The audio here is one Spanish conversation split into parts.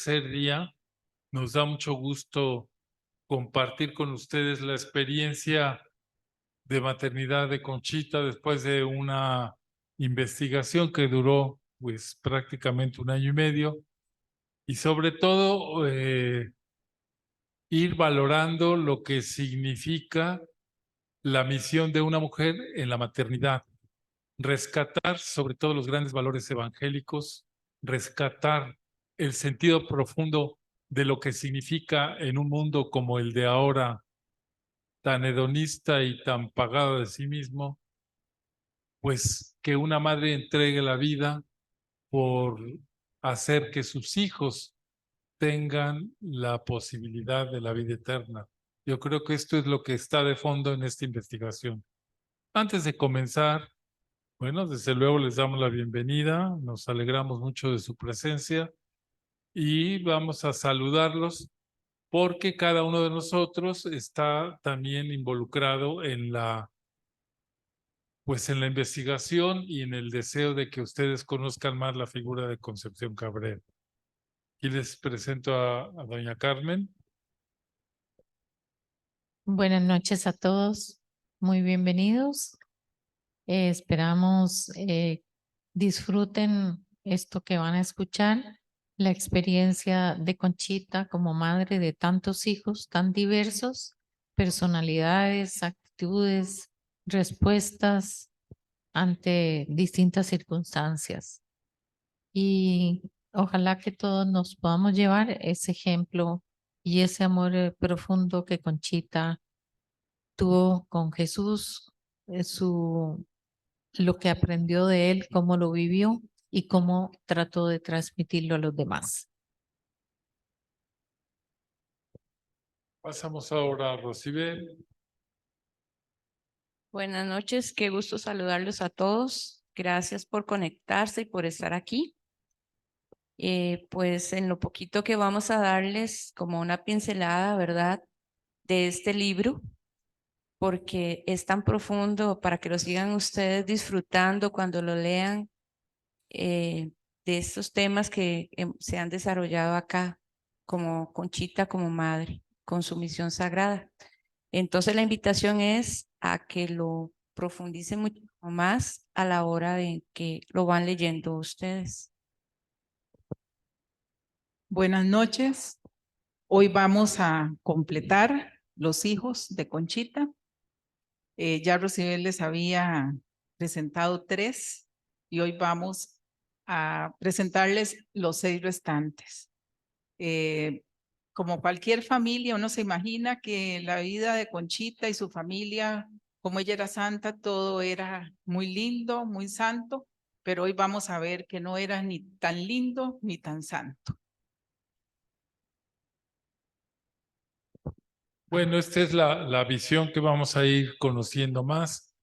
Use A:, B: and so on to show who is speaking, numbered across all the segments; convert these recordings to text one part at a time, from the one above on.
A: tercer día. Nos da mucho gusto compartir con ustedes la experiencia de maternidad de Conchita después de una investigación que duró pues prácticamente 1 año y medio, y sobre todo ir valorando lo que significa la misión de una mujer en la maternidad, rescatar sobre todo los grandes valores evangélicos, rescatar el sentido profundo de lo que significa en un mundo como el de ahora, tan hedonista y tan pagado de sí mismo, pues que una madre entregue la vida por hacer que sus hijos tengan la posibilidad de la vida eterna. Yo creo que esto es lo que está de fondo en esta investigación. Antes de comenzar, bueno, desde luego les damos la bienvenida, nos alegramos mucho de su presencia y vamos a saludarlos porque cada uno de nosotros está también involucrado en pues en la investigación y en el deseo de que ustedes conozcan más la figura de Concepción Cabrera. Y les presento a doña Carmen.
B: Buenas noches a todos, muy bienvenidos. Esperamos disfruten esto que van a escuchar, la experiencia de Conchita como madre de tantos hijos tan diversos, personalidades, actitudes, respuestas ante distintas circunstancias. Y ojalá que todos nos podamos llevar ese ejemplo y ese amor profundo que Conchita tuvo con Jesús, lo que aprendió de él, cómo lo vivió y cómo trató de transmitirlo a los demás.
A: Pasamos ahora a Rosibel.
C: Buenas noches, qué gusto saludarlos a todos. Gracias por conectarse y por estar aquí. Pues en lo poquito que vamos a darles como una pincelada, ¿verdad? De este libro, porque es tan profundo para que lo sigan ustedes disfrutando cuando lo lean, de estos temas que se han desarrollado acá, como Conchita como madre, con su misión sagrada. Entonces la invitación es a que lo profundicen mucho más a la hora de que lo van leyendo ustedes.
D: Buenas noches. Hoy vamos a completar los hijos de Conchita. Ya Rosibel les había presentado 3 y hoy vamos a presentarles los 6 restantes. Como cualquier familia, uno se imagina que la vida de Conchita y su familia, como ella era santa, todo era muy lindo, muy santo, pero hoy vamos a ver que no era ni tan lindo ni tan santo.
A: Bueno, esta es la visión que vamos a ir conociendo más.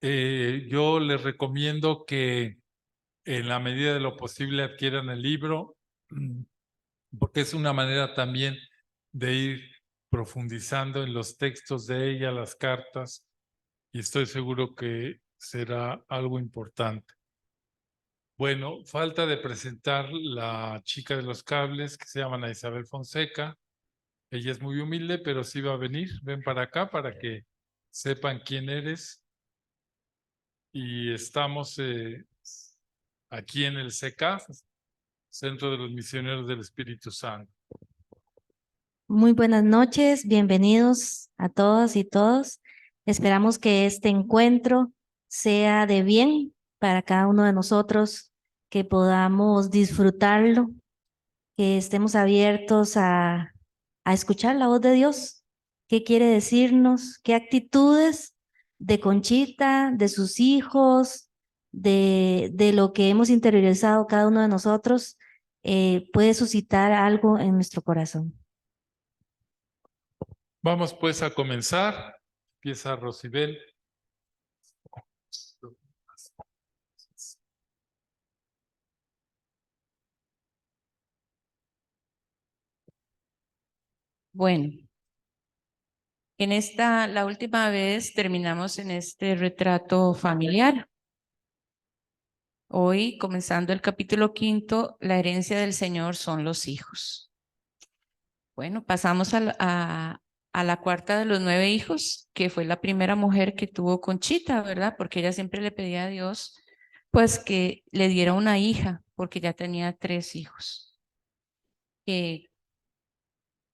A: Yo les recomiendo que en la medida de lo posible adquieran el libro, porque es una manera también de ir profundizando en los textos de ella, las cartas, y estoy seguro que será algo importante. Bueno, falta de presentar la chica de los cables, que se llama Ana Isabel Fonseca. Ella es muy humilde, pero sí va a venir. Ven para acá para que sepan quién eres. Y estamos aquí en el CECAF, Centro de los Misioneros del Espíritu Santo.
E: Muy buenas noches, bienvenidos a todas y todos. Esperamos que este encuentro sea de bien para cada uno de nosotros, que podamos disfrutarlo, que estemos abiertos a escuchar la voz de Dios. ¿Qué quiere decirnos? ¿Qué actitudes de Conchita, de sus hijos, de lo que hemos interiorizado cada uno de nosotros puede suscitar algo en nuestro corazón?
A: Vamos pues a comenzar. Empieza Rosibel.
C: Bueno, la última vez terminamos en este retrato familiar. Hoy, comenzando el capítulo 5, la herencia del Señor son los hijos. Bueno, pasamos a la cuarta de los 9 hijos, que fue la primera mujer que tuvo Conchita, ¿verdad? Porque ella siempre le pedía a Dios, pues, que le diera una hija, porque ya tenía 3 hijos.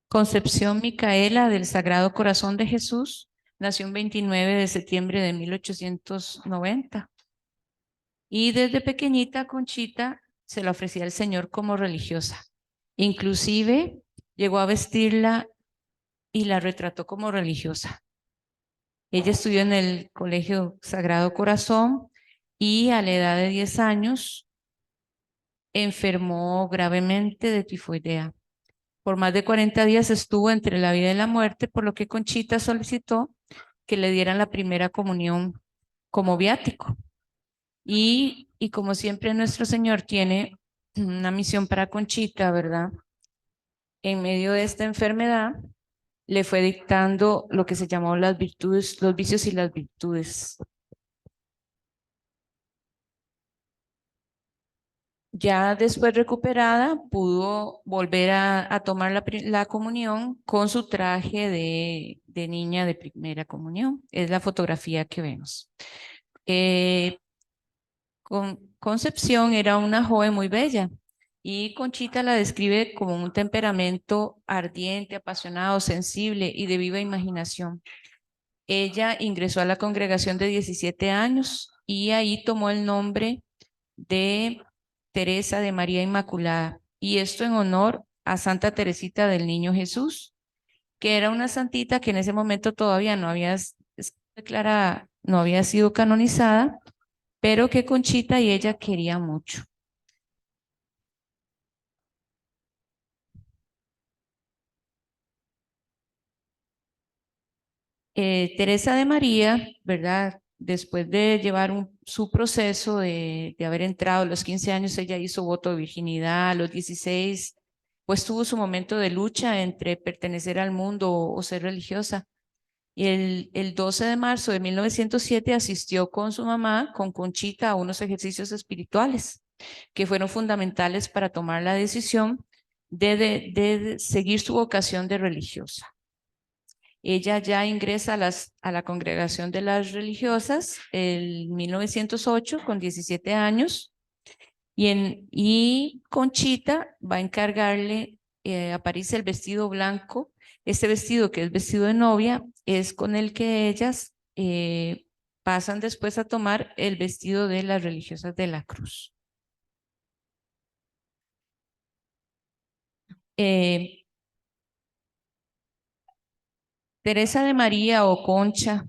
C: Concepción Micaela del Sagrado Corazón de Jesús nació el 29 de septiembre de 1890. Y desde pequeñita Conchita se la ofrecía al Señor como religiosa. Inclusive llegó a vestirla y la retrató como religiosa. Ella estudió en el Colegio Sagrado Corazón y a la edad de 10 años enfermó gravemente de tifoidea. Por más de 40 días estuvo entre la vida y la muerte, por lo que Conchita solicitó que le dieran la primera comunión como viático. Y como siempre nuestro Señor tiene una misión para Conchita, ¿verdad? En medio de esta enfermedad, le fue dictando lo que se llamó las virtudes, los vicios y las virtudes. Ya después recuperada, pudo volver a tomar la comunión con su traje de niña de primera comunión. Es la fotografía que vemos. Concepción era una joven muy bella y Conchita la describe como un temperamento ardiente, apasionado, sensible y de viva imaginación. Ella ingresó a la congregación de 17 años y ahí tomó el nombre de Teresa de María Inmaculada, y esto en honor a Santa Teresita del Niño Jesús, que era una santita que en ese momento todavía no había declarada, no había sido canonizada, pero que Conchita y ella querían mucho. Teresa de María, ¿verdad? Después de llevar su proceso de haber entrado a los 15 años, ella hizo voto de virginidad, a los 16, pues tuvo su momento de lucha entre pertenecer al mundo o ser religiosa. Y el 12 de marzo de 1907 asistió con su mamá, con Conchita, a unos ejercicios espirituales que fueron fundamentales para tomar la decisión de seguir su vocación de religiosa. Ella ya ingresa a la congregación de las religiosas en 1908 con 17 años y Conchita va a encargarle a París el vestido blanco. Este vestido, que es vestido de novia, es con el que ellas pasan después a tomar el vestido de las religiosas de la cruz. Teresa de María o Concha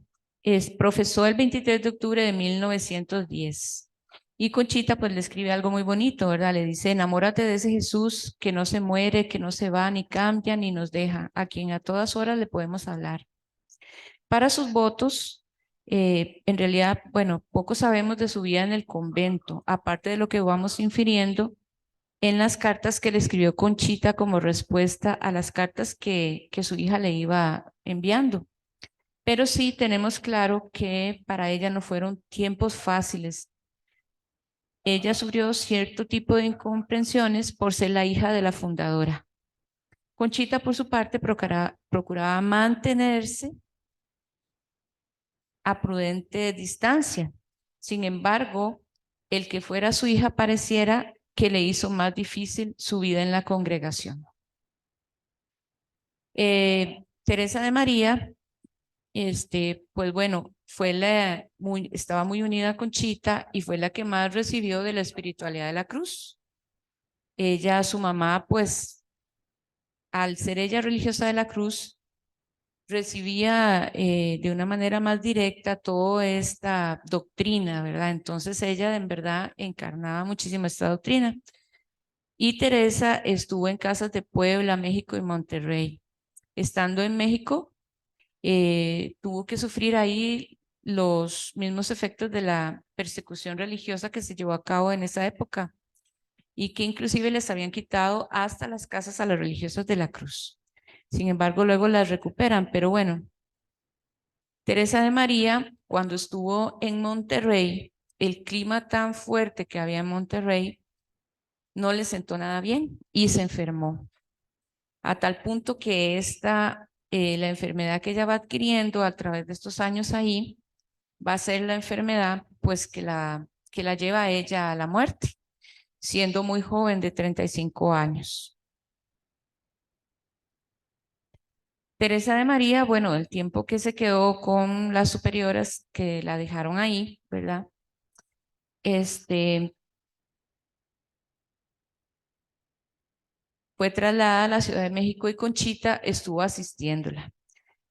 C: profesó el 23 de octubre de 1910. Y Conchita pues le escribe algo muy bonito, ¿verdad? Le dice, enamórate de ese Jesús que no se muere, que no se va, ni cambia, ni nos deja, a quien a todas horas le podemos hablar. Para sus votos, en realidad, bueno, poco sabemos de su vida en el convento, aparte de lo que vamos infiriendo en las cartas que le escribió Conchita como respuesta a las cartas que su hija le iba enviando. Pero sí tenemos claro que para ella no fueron tiempos fáciles. Ella sufrió cierto tipo de incomprensiones por ser la hija de la fundadora. Conchita, por su parte, procuraba mantenerse a prudente distancia. Sin embargo, el que fuera su hija pareciera que le hizo más difícil su vida en la congregación. Teresa de María, pues bueno, estaba muy unida a Conchita y fue la que más recibió de la espiritualidad de la cruz. Ella, su mamá, pues, al ser ella religiosa de la cruz, recibía de una manera más directa toda esta doctrina, ¿verdad? Entonces ella en verdad encarnaba muchísimo esta doctrina. Y Teresa estuvo en casas de Puebla, México y Monterrey. Estando en México, tuvo que sufrir ahí los mismos efectos de la persecución religiosa que se llevó a cabo en esa época y que inclusive les habían quitado hasta las casas a los religiosos de la cruz. Sin embargo, luego las recuperan, pero bueno. Teresa de María, cuando estuvo en Monterrey, el clima tan fuerte que había en Monterrey no le sentó nada bien y se enfermó. a tal punto que la enfermedad que ella va adquiriendo a través de estos años ahí, va a ser la enfermedad pues que la lleva a ella a la muerte, siendo muy joven de 35 años. Teresa de María, bueno, el tiempo que se quedó con las superioras que la dejaron ahí, ¿verdad? Fue trasladada a la Ciudad de México y Conchita estuvo asistiéndola.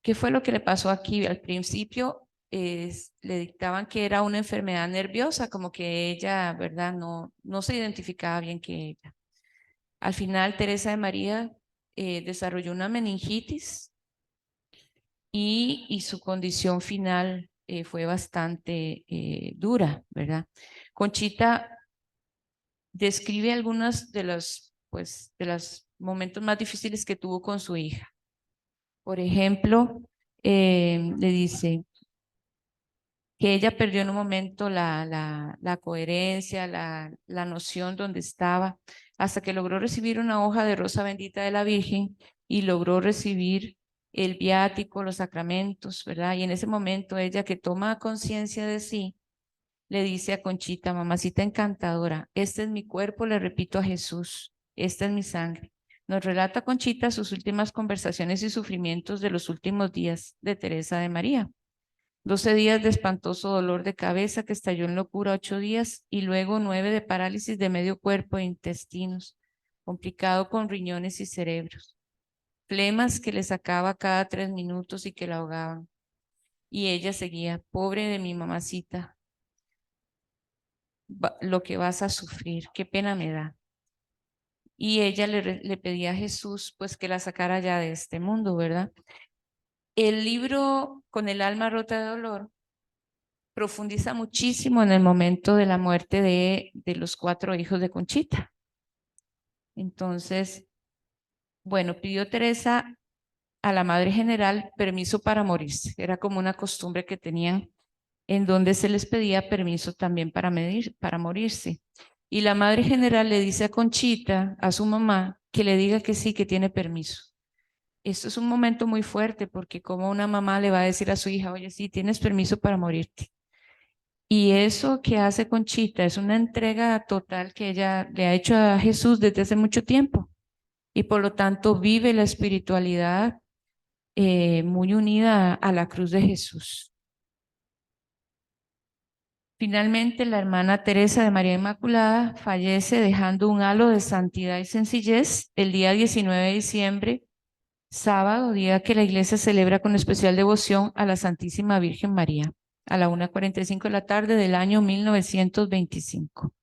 C: ¿Qué fue lo que le pasó aquí? Al principio le dictaban que era una enfermedad nerviosa, como que ella, ¿verdad? No se identificaba bien que ella. Al final, Teresa de María desarrolló una meningitis y su condición final fue bastante dura, ¿verdad? Conchita describe algunos de los momentos más difíciles que tuvo con su hija. Por ejemplo, le dice que ella perdió en un momento la coherencia, la noción donde estaba, hasta que logró recibir una hoja de rosa bendita de la Virgen y logró recibir el viático, los sacramentos, ¿verdad? Y en ese momento ella, que toma conciencia de sí, le dice a Conchita: mamacita encantadora, este es mi cuerpo, le repito a Jesús, esta es mi sangre. Nos relata Conchita sus últimas conversaciones y sufrimientos de los últimos días de Teresa de María. 12 días de espantoso dolor de cabeza que estalló en locura, 8 días, y luego 9 de parálisis de medio cuerpo e intestinos, complicado con riñones y cerebros. Flemas que le sacaba cada 3 minutos y que la ahogaban. Y ella seguía: pobre de mi mamacita, lo que vas a sufrir, qué pena me da. Y ella le pedía a Jesús pues que la sacara ya de este mundo, ¿verdad? El libro Con el alma rota de dolor profundiza muchísimo en el momento de la muerte de los 4 hijos de Conchita. Entonces, bueno, pidió Teresa a la Madre General permiso para morirse. Era como una costumbre que tenían, en donde se les pedía permiso también para morirse. Y la Madre General le dice a Conchita, a su mamá, que le diga que sí, que tiene permiso. Esto es un momento muy fuerte, porque como una mamá le va a decir a su hija: oye, sí, tienes permiso para morirte. Y eso que hace Conchita es una entrega total que ella le ha hecho a Jesús desde hace mucho tiempo. Y por lo tanto vive la espiritualidad muy unida a la cruz de Jesús. Finalmente, la hermana Teresa de María Inmaculada fallece dejando un halo de santidad y sencillez el día 19 de diciembre, sábado, día que la iglesia celebra con especial devoción a la Santísima Virgen María, a la 1:45 de la tarde del año 1925.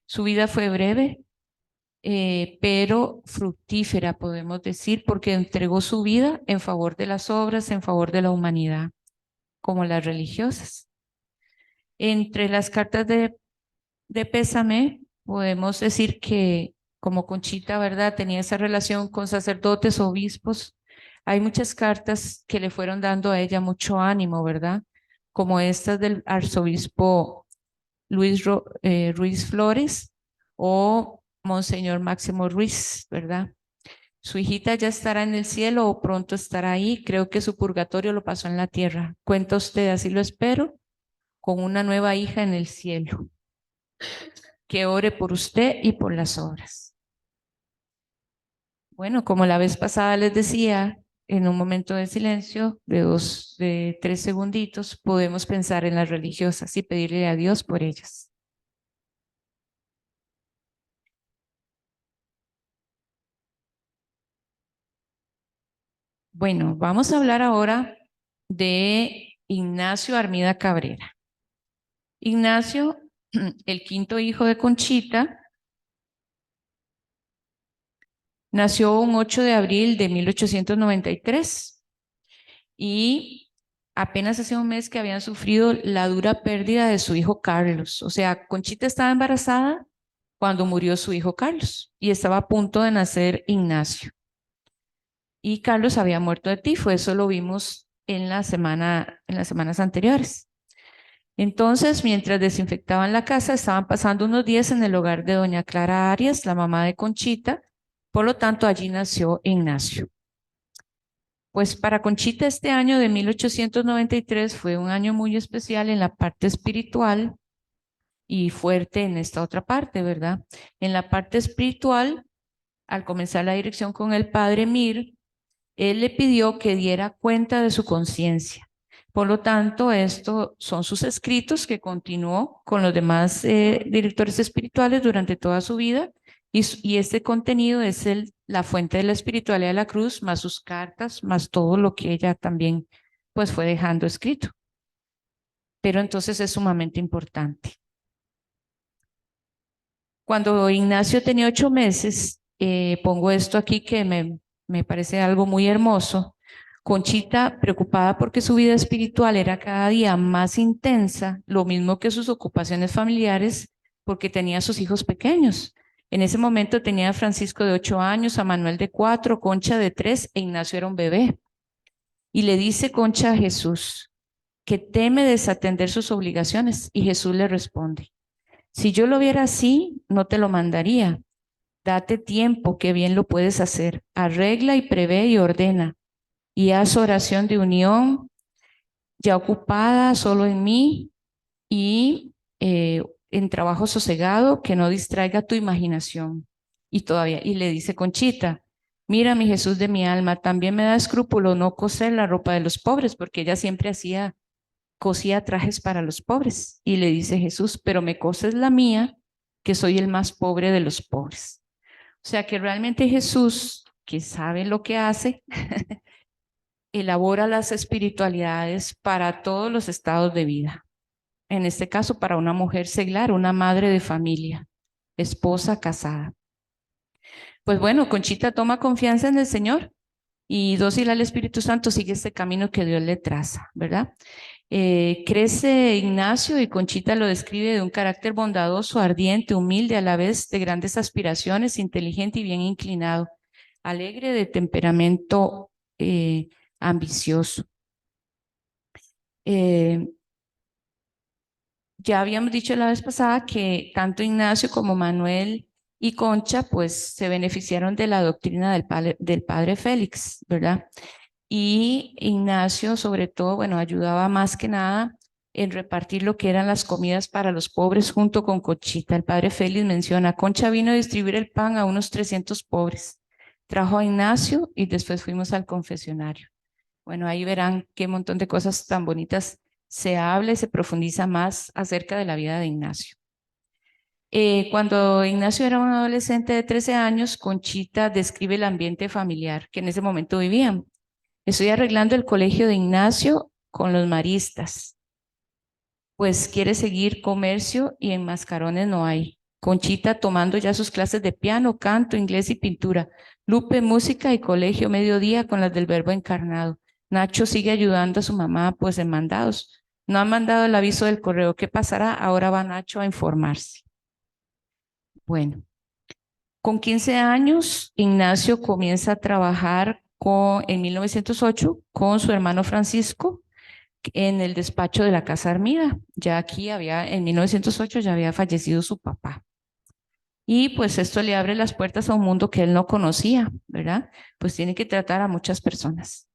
C: Su vida fue breve, pero fructífera, podemos decir, porque entregó su vida en favor de las obras, en favor de la humanidad, como las religiosas. Entre las cartas de pésame, podemos decir que, como Conchita, ¿verdad?, tenía esa relación con sacerdotes, obispos, hay muchas cartas que le fueron dando a ella mucho ánimo, ¿verdad? Como estas del arzobispo Ruiz Flores o Monseñor Máximo Ruiz, ¿verdad? Su hijita ya estará en el cielo o pronto estará ahí. Creo que su purgatorio lo pasó en la tierra. Cuenta usted, así lo espero, con una nueva hija en el cielo. Que ore por usted y por las obras. Bueno, como la vez pasada les decía, en un momento de silencio de 3 segunditos, podemos pensar en las religiosas y pedirle a Dios por ellas. Bueno, vamos a hablar ahora de Ignacio Armida Cabrera. Ignacio, el 5º hijo de Conchita, nació un 8 de abril de 1893 y apenas hace un mes que habían sufrido la dura pérdida de su hijo Carlos. O sea, Conchita estaba embarazada cuando murió su hijo Carlos y estaba a punto de nacer Ignacio. Y Carlos había muerto de tifo, eso lo vimos en las semanas anteriores. Entonces, mientras desinfectaban la casa, estaban pasando unos días en el hogar de doña Clara Arias, la mamá de Conchita, Por lo tanto, allí nació Ignacio. Pues para Conchita este año de 1893 fue un año muy especial en la parte espiritual y fuerte en esta otra parte, ¿verdad? En la parte espiritual, al comenzar la dirección con el padre Mir, él le pidió que diera cuenta de su conciencia. Por lo tanto, estos son sus escritos que continuó con los demás directores espirituales durante toda su vida. Y este contenido es la fuente de la espiritualidad de la cruz, más sus cartas, más todo lo que ella también pues fue dejando escrito. Pero entonces es sumamente importante. Cuando Ignacio tenía 8 meses, pongo esto aquí que me parece algo muy hermoso. Conchita, preocupada porque su vida espiritual era cada día más intensa, lo mismo que sus ocupaciones familiares, porque tenía a sus hijos pequeños. En ese momento tenía a Francisco de 8 años, a Manuel de 4, Concha de 3 e Ignacio era un bebé. Y le dice Concha a Jesús que teme desatender sus obligaciones y Jesús le responde: si yo lo viera así, no te lo mandaría. Date tiempo, que bien lo puedes hacer. Arregla y prevé y ordena. Y haz oración de unión, ya ocupada solo en mí y en trabajo sosegado que no distraiga tu imaginación. Y le dice Conchita: mira, mi Jesús de mi alma, también me da escrúpulo no coser la ropa de los pobres, porque ella siempre cosía trajes para los pobres. Y le dice Jesús: pero me coses la mía, que soy el más pobre de los pobres. O sea que realmente Jesús, que sabe lo que hace, elabora las espiritualidades para todos los estados de vida. En este caso, para una mujer seglar, una madre de familia, esposa casada. Pues bueno, Conchita toma confianza en el Señor y dócil al Espíritu Santo sigue este camino que Dios le traza, ¿verdad? Crece Ignacio y Conchita lo describe de un carácter bondadoso, ardiente, humilde, a la vez de grandes aspiraciones, inteligente y bien inclinado, alegre, de temperamento ambicioso. Ya habíamos dicho la vez pasada que tanto Ignacio como Manuel y Concha pues se beneficiaron de la doctrina del padre Félix, ¿verdad? Y Ignacio, sobre todo, bueno, ayudaba más que nada en repartir lo que eran las comidas para los pobres junto con Conchita. El padre Félix menciona: Concha vino a distribuir el pan a unos 300 pobres. Trajo a Ignacio y después fuimos al confesionario. Bueno, ahí verán qué montón de cosas tan bonitas se habla y se profundiza más acerca de la vida de Ignacio. Cuando Ignacio era un adolescente de 13 años, Conchita describe el ambiente familiar que en ese momento vivían. Estoy arreglando el colegio de Ignacio con los maristas, pues quiere seguir comercio y en Mascarones no hay. Conchita tomando ya sus clases de piano, canto, inglés y pintura. Lupe, música y colegio mediodía con las del Verbo encarnado. Nacho sigue ayudando a su mamá pues en mandados. No han mandado el aviso del correo. ¿Qué pasará? Ahora va Nacho a informarse. Bueno, con 15 años, Ignacio comienza a trabajar en 1908 con su hermano Francisco en el despacho de la Casa Armida. Ya aquí en 1908 ya había fallecido su papá. Y pues esto le abre las puertas a un mundo que él no conocía, ¿verdad? Pues tiene que tratar a muchas personas.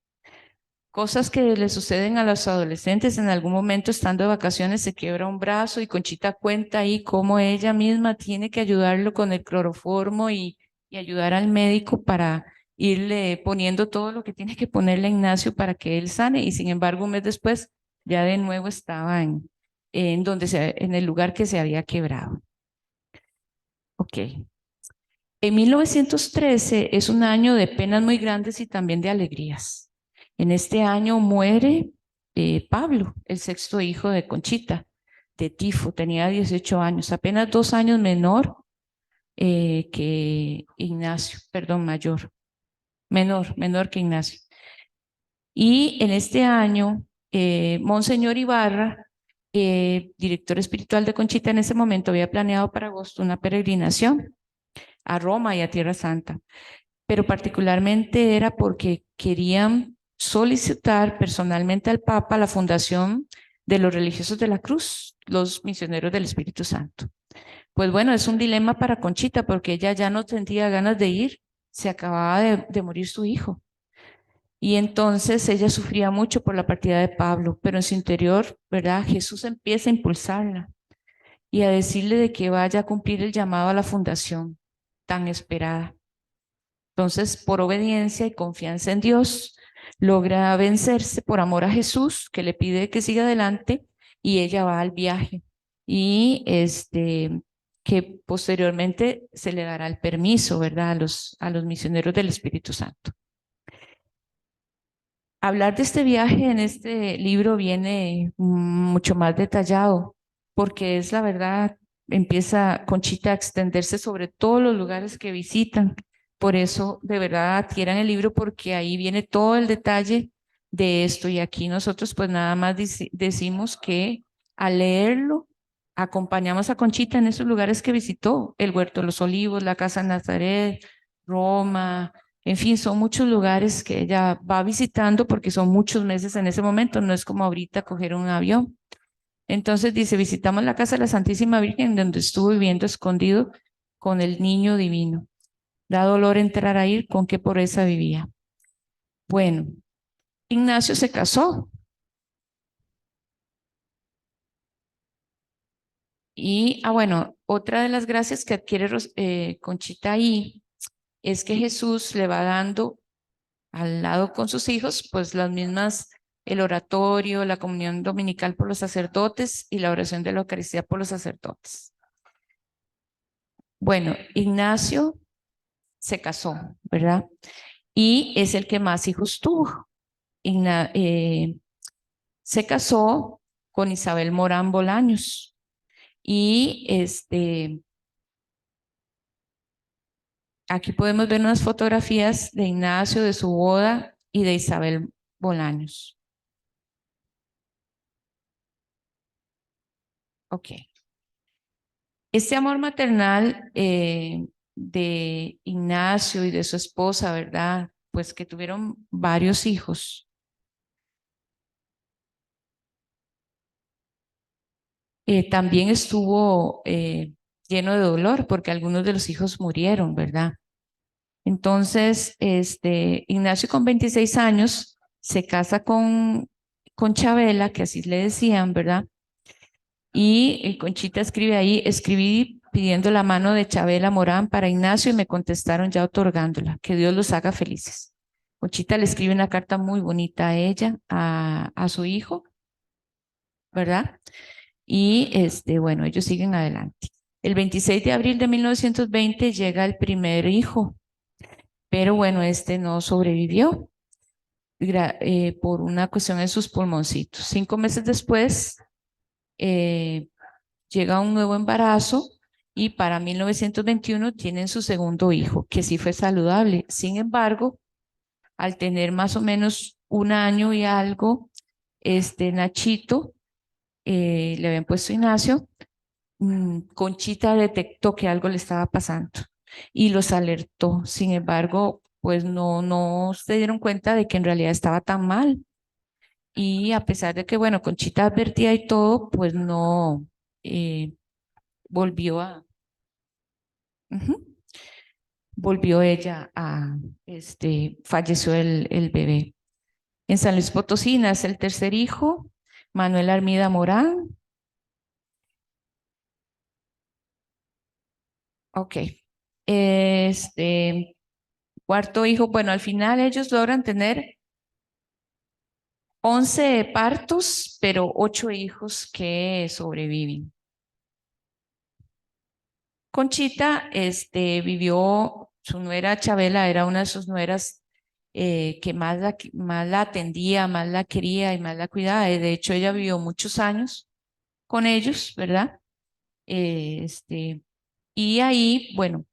C: Cosas que le suceden a los adolescentes: en algún momento estando de vacaciones se quiebra un brazo y Conchita cuenta ahí cómo ella misma tiene que ayudarlo con el cloroformo y ayudar al médico para irle poniendo todo lo que tiene que ponerle a Ignacio para que él sane, y sin embargo un mes después ya de nuevo estaba en el lugar que se había quebrado. Ok. En 1913 es un año de penas muy grandes y también de alegrías. En este año muere Pablo, el 6º hijo de Conchita, de tifo. Tenía 18 años, apenas 2 años menor que Ignacio, perdón, menor que Ignacio. Y en este año, Monseñor Ibarra, director espiritual de Conchita en ese momento, había planeado para agosto una peregrinación a Roma y a Tierra Santa, pero particularmente era porque querían solicitar personalmente al Papa la fundación de los religiosos de la cruz, los misioneros del Espíritu Santo. Pues bueno, es un dilema para Conchita porque ella ya no tendría ganas de ir se acababa de morir su hijo. Y entonces ella sufría mucho por la partida de Pablo, pero en su interior, ¿verdad? Jesús empieza a impulsarla y a decirle de que vaya a cumplir el llamado a la fundación tan esperada. Entonces, por obediencia y confianza en Dios, logra vencerse por amor a Jesús, que le pide que siga adelante, y ella va al viaje. Y que posteriormente se le dará el permiso, ¿verdad? A los misioneros del Espíritu Santo. Hablar de este viaje en este libro viene mucho más detallado, porque es la verdad, empieza Conchita a extenderse sobre todos los lugares que visitan. Por eso, de verdad, adquieran el libro, porque ahí viene todo el detalle de esto. Y aquí nosotros pues nada más decimos que al leerlo, acompañamos a Conchita en esos lugares que visitó: el Huerto de los Olivos, la Casa de Nazaret, Roma. En fin, son muchos lugares que ella va visitando porque son muchos meses en ese momento, no es como ahorita coger un avión. Entonces dice, visitamos la casa de la Santísima Virgen, donde estuvo viviendo escondido con el niño divino. Da dolor entrar a ir, con qué pobreza vivía. Bueno, Ignacio se casó. Y, bueno, otra de las gracias que adquiere Conchita ahí es que Jesús le va dando al lado con sus hijos, pues las mismas, el oratorio, la comunión dominical por los sacerdotes y la oración de la Eucaristía por los sacerdotes. Bueno, Ignacio se casó, ¿verdad? Y es el que más hijos tuvo. Se casó con Isabel Morán Bolaños y aquí podemos ver unas fotografías de Ignacio, de su boda y de Isabel Bolaños. Ok. Este amor maternal de Ignacio y de su esposa, ¿verdad? Pues que tuvieron varios hijos. También estuvo lleno de dolor porque algunos de los hijos murieron, ¿verdad? Entonces, Ignacio con 26 años se casa con Chabela, que así le decían, ¿verdad? Y Conchita escribe ahí, escribí pidiendo la mano de Chabela Morán para Ignacio y me contestaron ya otorgándola, que Dios los haga felices. Conchita le escribe una carta muy bonita a ella, a su hijo, ¿verdad? Y bueno, ellos siguen adelante. El 26 de abril de 1920 llega el primer hijo, pero bueno, no sobrevivió por una cuestión en sus pulmoncitos. 5 meses después llega un nuevo embarazo y para 1921 tienen su segundo hijo, que sí fue saludable. Sin embargo, al tener más o menos 1 año y algo, Nachito, le habían puesto Ignacio, Conchita detectó que algo le estaba pasando y los alertó. Sin embargo, pues no se dieron cuenta de que en realidad estaba tan mal. Y a pesar de que, bueno, Conchita advertía y todo, pues no volvió a... volvió ella a... falleció el bebé. En San Luis Potosí nace el tercer hijo, Manuel Armida Morán. Ok. Cuarto hijo, bueno, al final ellos logran tener 11 partos, pero 8 hijos que sobreviven. Conchita vivió, su nuera Chabela era una de sus nueras que más la atendía, más la quería y más la cuidaba. De hecho, ella vivió muchos años con ellos, ¿verdad? Y ahí, bueno,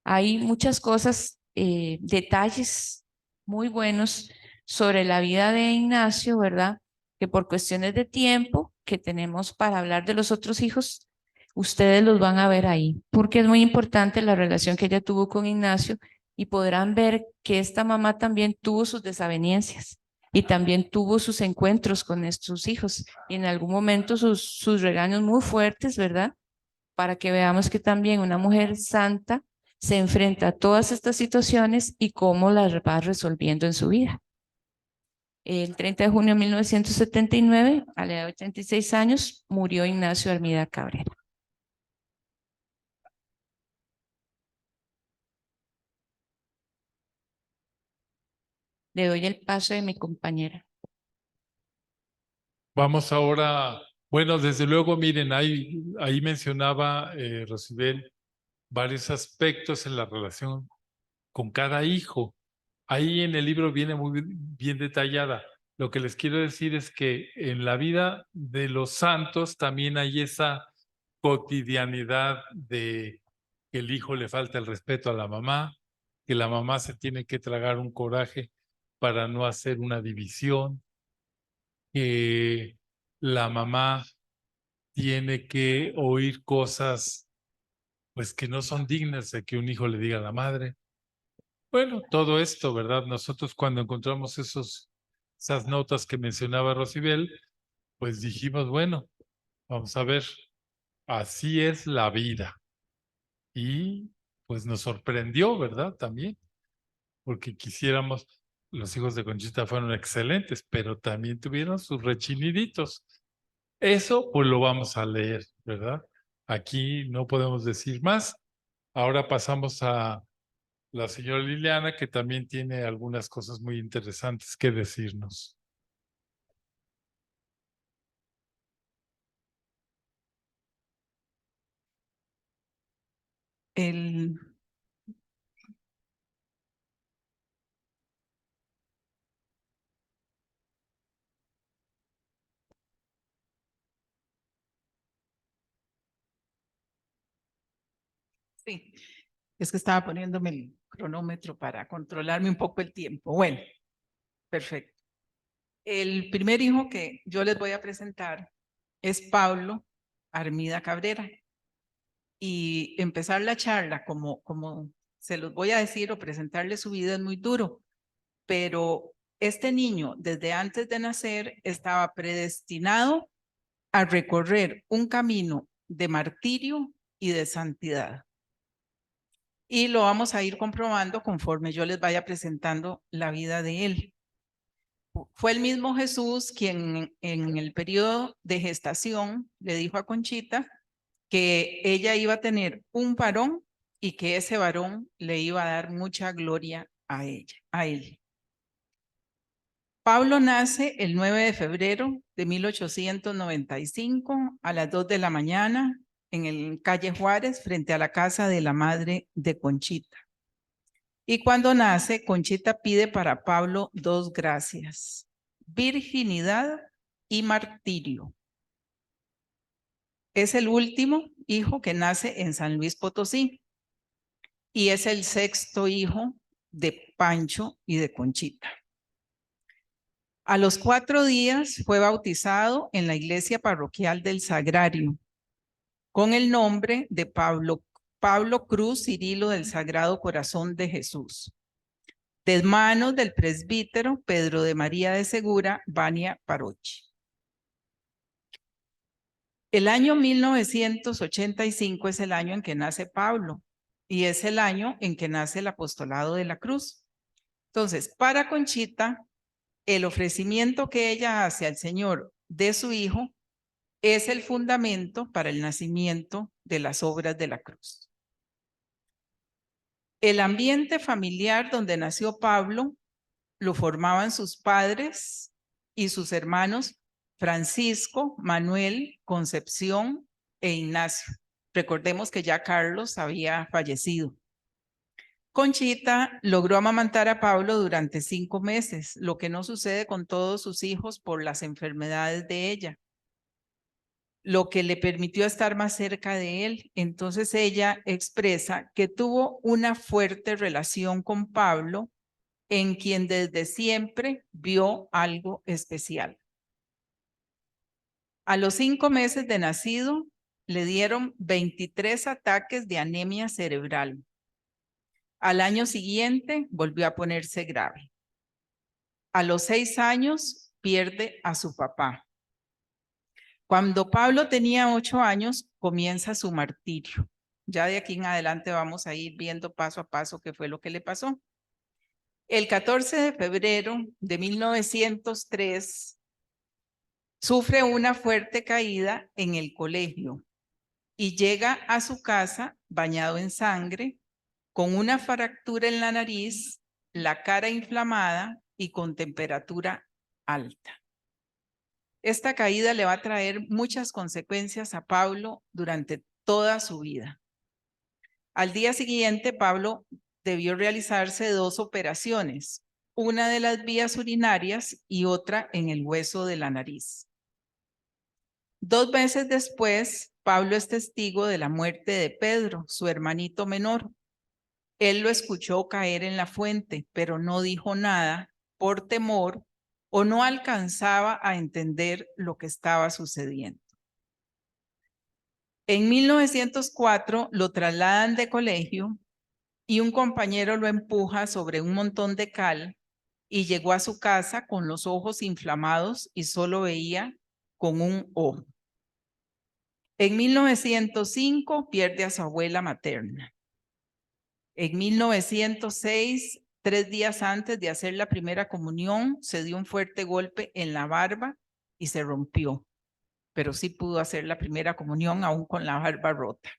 C: hay muchas cosas, detalles muy buenos sobre la vida de Ignacio, ¿verdad? Que por cuestiones de tiempo que tenemos para hablar de los otros hijos, ustedes los van a ver ahí, porque es muy importante la relación que ella tuvo con Ignacio y podrán ver que esta mamá también tuvo sus desavenencias y también tuvo sus encuentros con estos hijos y en algún momento sus regaños muy fuertes, ¿verdad? Para que veamos que también una mujer santa se enfrenta a todas estas situaciones y cómo las va resolviendo en su vida. El 30 de junio de 1979, a la edad de 86 años, murió Ignacio Armida Cabrera. Le doy el paso de mi compañera.
A: Vamos ahora, bueno, desde luego, miren, ahí mencionaba Rosibel varios aspectos en la relación con cada hijo. Ahí en el libro viene muy bien detallada. Lo que les quiero decir es que en la vida de los santos también hay esa cotidianidad de que el hijo le falta el respeto a la mamá, que la mamá se tiene que tragar un coraje para no hacer una división, que la mamá tiene que oír cosas pues que no son dignas de que un hijo le diga a la madre. Bueno, todo esto, ¿verdad? Nosotros cuando encontramos esas notas que mencionaba Rosibel, pues dijimos, bueno, vamos a ver, así es la vida. Y pues nos sorprendió, ¿verdad? También, porque quisiéramos, los hijos de Conchita fueron excelentes, pero también tuvieron sus rechiniditos. Eso pues lo vamos a leer, ¿verdad? Aquí no podemos decir más. Ahora pasamos a la señora Liliana, que también tiene algunas cosas muy interesantes que decirnos.
D: El Sí, es que estaba poniéndome el cronómetro para controlarme un poco el tiempo. Bueno, perfecto. El primer hijo que yo les voy a presentar es Pablo Armida Cabrera. Y empezar la charla como se los voy a decir o presentarle su vida es muy duro, pero este niño desde antes de nacer estaba predestinado a recorrer un camino de martirio y de santidad. Y lo vamos a ir comprobando conforme yo les vaya presentando la vida de él. Fue el mismo Jesús quien en el periodo de gestación le dijo a Conchita que ella iba a tener un varón y que ese varón le iba a dar mucha gloria a él. Pablo nace el 9 de febrero de 1895 a las 2 de la mañana en el calle Juárez, frente a la casa de la madre de Conchita. Y cuando nace, Conchita pide para Pablo dos gracias: virginidad y martirio. Es el último hijo que nace en San Luis Potosí y es el sexto hijo de Pancho y de Conchita. A los 4 días fue bautizado en la iglesia parroquial del Sagrario con el nombre de Pablo Cruz Cirilo del Sagrado Corazón de Jesús, de manos del presbítero Pedro de María de Segura, Vania Parochi. El año 1985 es el año en que nace Pablo y es el año en que nace el apostolado de la cruz. Entonces, para Conchita, el ofrecimiento que ella hace al Señor de su hijo es el fundamento para el nacimiento de las obras de la cruz. El ambiente familiar donde nació Pablo lo formaban sus padres y sus hermanos Francisco, Manuel, Concepción e Ignacio. Recordemos que ya Carlos había fallecido. Conchita logró amamantar a Pablo durante 5 meses, lo que no sucede con todos sus hijos por las enfermedades de ella, lo que le permitió estar más cerca de él. Entonces ella expresa que tuvo una fuerte relación con Pablo, en quien desde siempre vio algo especial. A los 5 meses de nacido, le dieron 23 ataques de anemia cerebral. Al año siguiente, volvió a ponerse grave. A los 6 años, pierde a su papá. Cuando Pablo tenía 8 años, comienza su martirio. Ya de aquí en adelante vamos a ir viendo paso a paso qué fue lo que le pasó. El 14 de febrero de 1903 sufre una fuerte caída en el colegio y llega a su casa bañado en sangre, con una fractura en la nariz, la cara inflamada y con temperatura alta. Esta caída le va a traer muchas consecuencias a Pablo durante toda su vida. Al día siguiente, Pablo debió realizarse 2 operaciones, una de las vías urinarias y otra en el hueso de la nariz. 2 meses después, Pablo es testigo de la muerte de Pedro, su hermanito menor. Él lo escuchó caer en la fuente, pero no dijo nada por temor o no alcanzaba a entender lo que estaba sucediendo. En 1904 lo trasladan de colegio y un compañero lo empuja sobre un montón de cal y llegó a su casa con los ojos inflamados y solo veía con un ojo. En 1905 pierde a su abuela materna. En 1906, 3 días antes de hacer la primera comunión, se dio un fuerte golpe en la barba y se rompió, pero sí pudo hacer la primera comunión aún con la barba rota.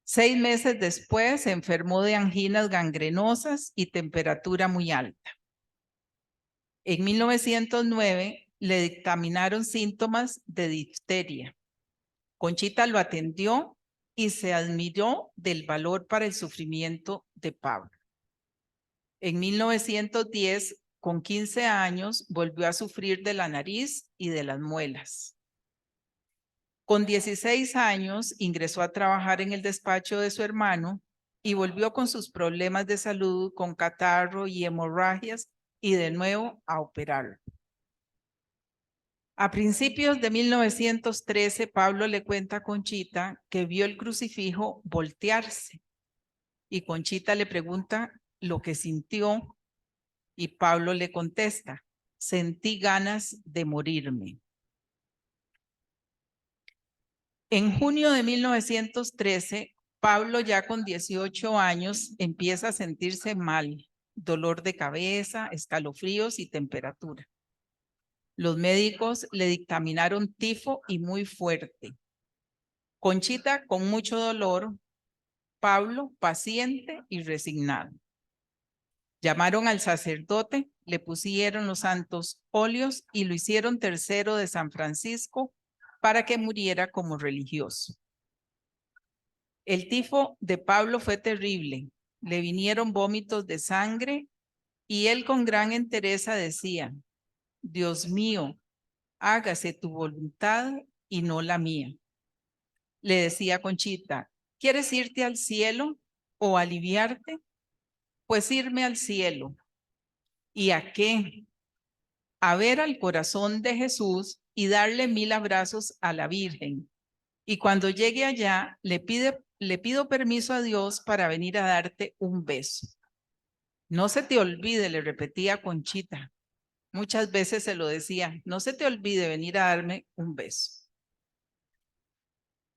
D: 6 meses después se enfermó de anginas gangrenosas y temperatura muy alta. En 1909 le dictaminaron síntomas de difteria. Conchita lo atendió y se admiró del valor para el sufrimiento de Pablo. En 1910, con 15 años, volvió a sufrir de la nariz y de las muelas. Con 16 años, ingresó a trabajar en el despacho de su hermano y volvió con sus problemas de salud, con catarro y hemorragias, y de nuevo a operarlo. A principios de 1913, Pablo le cuenta a Conchita que vio el crucifijo voltearse y Conchita le pregunta lo que sintió y Pablo le contesta: sentí ganas de morirme. En junio de 1913, Pablo, ya con 18 años, empieza a sentirse mal, dolor de cabeza, escalofríos y temperatura. Los médicos le dictaminaron tifo y muy fuerte. Conchita con mucho dolor, Pablo paciente y resignado. Llamaron al sacerdote, le pusieron los santos óleos y lo hicieron tercero de San Francisco para que muriera como religioso. El tifo de Pablo fue terrible. Le vinieron vómitos de sangre y él con gran entereza decía: Dios mío, hágase tu voluntad y no la mía. Le decía Conchita: ¿quieres irte al cielo o aliviarte? Pues irme al cielo. ¿Y a qué? A ver al corazón de Jesús y darle 1000 abrazos a la Virgen. Y cuando llegue allá, le pido permiso a Dios para venir a darte un beso. No se te olvide, le repetía Conchita. Muchas veces se lo decía: no se te olvide venir a darme un beso.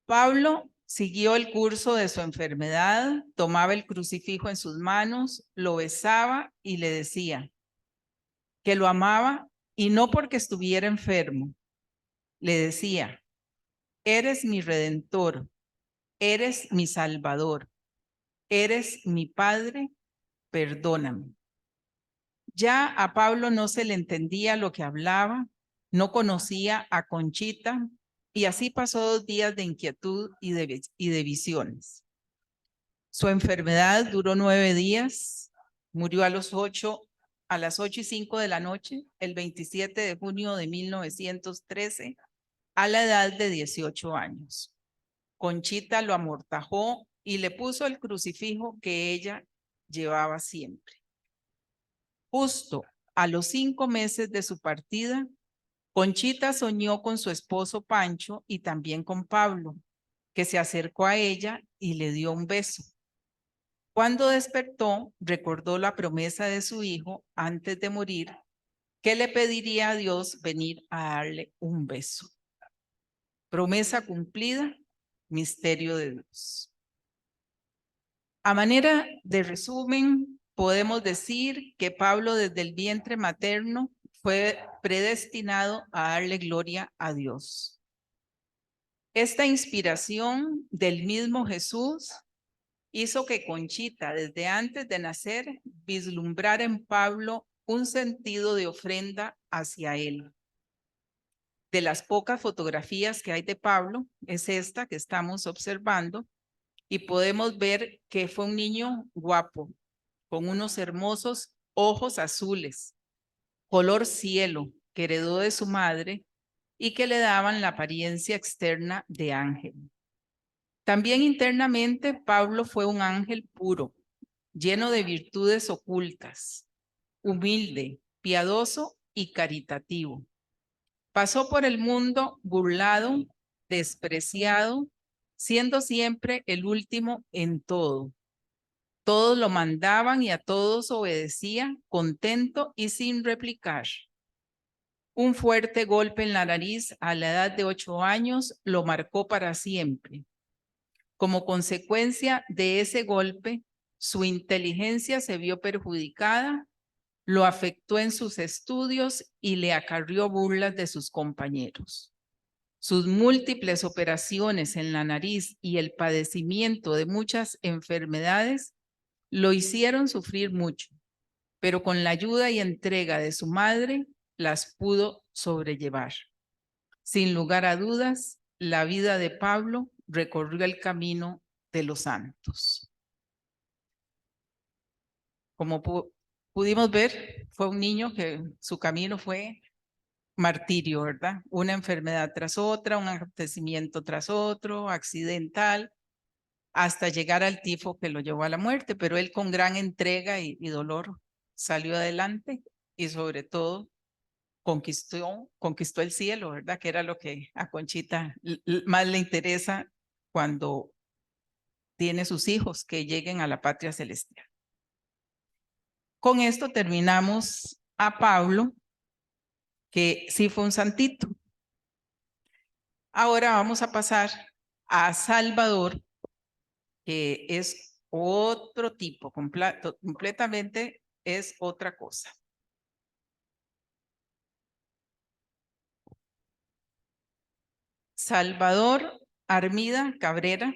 D: Pablo siguió el curso de su enfermedad, tomaba el crucifijo en sus manos, lo besaba y le decía que lo amaba, y no porque estuviera enfermo. Le decía: eres mi redentor, eres mi salvador, eres mi padre, perdóname. Ya a Pablo no se le entendía lo que hablaba, no conocía a Conchita, y así pasó 2 días de inquietud y de visiones. Su enfermedad duró 9 días, murió a las 8:05 de la noche, el 27 de junio de 1913, a la edad de 18 años. Conchita lo amortajó y le puso el crucifijo que ella llevaba siempre. Justo a los 5 meses de su partida, Conchita soñó con su esposo Pancho y también con Pablo, que se acercó a ella y le dio un beso. Cuando despertó, recordó la promesa de su hijo antes de morir, que le pediría a Dios venir a darle un beso. Promesa cumplida, misterio de Dios. A manera de resumen, podemos decir que Pablo desde el vientre materno fue predestinado a darle gloria a Dios. Esta inspiración del mismo Jesús hizo que Conchita, desde antes de nacer, vislumbrara en Pablo un sentido de ofrenda hacia él. De las pocas fotografías que hay de Pablo, es esta que estamos observando, y podemos ver que fue un niño guapo, con unos hermosos ojos azules, color cielo, que heredó de su madre y que le daban la apariencia externa de ángel. También internamente, Pablo fue un ángel puro, lleno de virtudes ocultas, humilde, piadoso y caritativo. Pasó por el mundo burlado, despreciado, siendo siempre el último en todo. Todos lo mandaban y a todos obedecía, contento y sin replicar. Un fuerte golpe en la nariz a la edad de 8 años lo marcó para siempre. Como consecuencia de ese golpe, su inteligencia se vio perjudicada, lo afectó en sus estudios y le acarrió burlas de sus compañeros. Sus múltiples operaciones en la nariz y el padecimiento de muchas enfermedades lo hicieron sufrir mucho, pero con la ayuda y entrega de su madre las pudo sobrellevar. Sin lugar a dudas, la vida de Pablo recorrió el camino de los santos. Como pudimos ver, fue un niño que su camino fue martirio, ¿verdad? Una enfermedad tras otra, un acontecimiento tras otro, accidental, hasta llegar al tifo que lo llevó a la muerte, pero él con gran entrega y dolor salió adelante y sobre todo conquistó el cielo, ¿verdad? Que era lo que a Conchita más le interesa cuando tiene sus hijos, que lleguen a la patria celestial. Con esto terminamos a Pablo, que sí fue un santito. Ahora vamos a pasar a Salvador, que es otro tipo, completamente es otra cosa. Salvador Armida Cabrera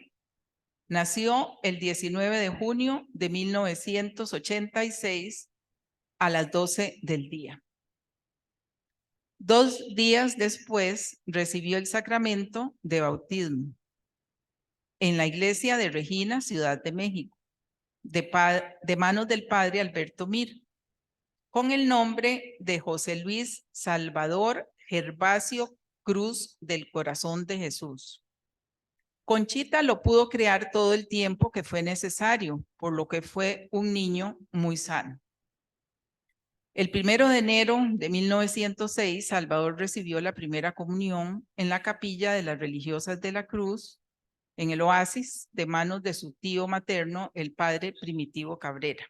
D: nació el 19 de junio de 1986 a las 12 del día. 2 días después recibió el sacramento de bautismo en la iglesia de Regina, Ciudad de México, de manos del padre Alberto Mir, con el nombre de José Luis Salvador Gervasio Cruz del Corazón de Jesús. Conchita lo pudo criar todo el tiempo que fue necesario, por lo que fue un niño muy sano. El 1 de enero de 1906, Salvador recibió la primera comunión en la capilla de las Religiosas de la Cruz, en el Oasis, de manos de su tío materno, el padre Primitivo Cabrera.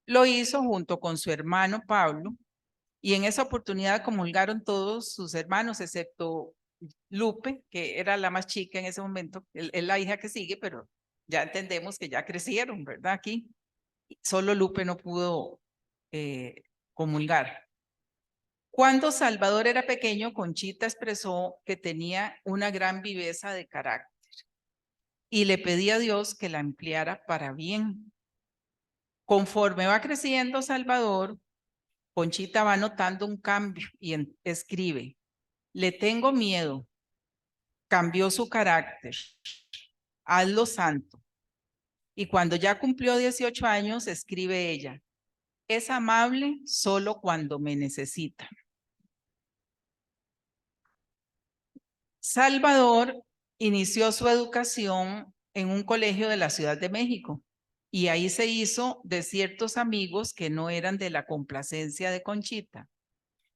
D: Lo hizo junto con su hermano Pablo, y en esa oportunidad comulgaron todos sus hermanos, excepto Lupe, que era la más chica en ese momento, es la hija que sigue, pero ya entendemos que ya crecieron, ¿verdad? Aquí solo Lupe no pudo comulgar. Cuando Salvador era pequeño, Conchita expresó que tenía una gran viveza de carácter y le pedía a Dios que la empleara para bien. Conforme va creciendo Salvador, Conchita va notando un cambio y escribe: le tengo miedo, cambió su carácter, hazlo santo. Y cuando ya cumplió 18 años, escribe ella: es amable solo cuando me necesita. Salvador inició su educación en un colegio de la Ciudad de México y ahí se hizo de ciertos amigos que no eran de la complacencia de Conchita,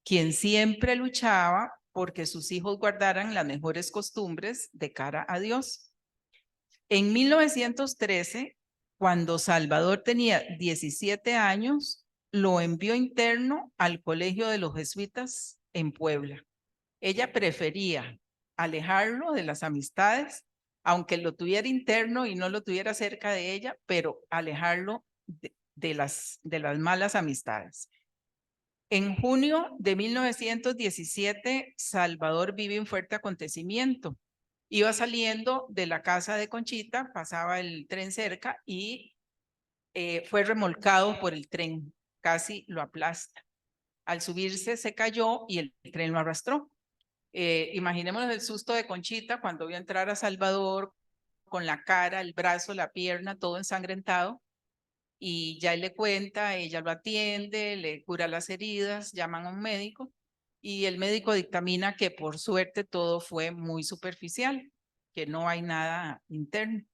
D: quien siempre luchaba porque sus hijos guardaran las mejores costumbres de cara a Dios. En 1913, cuando Salvador tenía 17 años, lo envió interno al Colegio de los Jesuitas en Puebla. Ella prefería alejarlo de las amistades aunque lo tuviera interno y no lo tuviera cerca de ella, pero alejarlo de las malas amistades. En junio de 1917, Salvador vive un fuerte acontecimiento. Iba saliendo de la casa de Conchita, pasaba el tren cerca y fue remolcado por el tren, casi lo aplasta. Al subirse se cayó y el tren lo arrastró. Imaginémonos el susto de Conchita cuando vio entrar a Salvador con la cara, el brazo, la pierna, todo ensangrentado. Y ya él le cuenta, ella lo atiende, le cura las heridas, llaman a un médico y el médico dictamina que por suerte todo fue muy superficial, que no hay nada interno.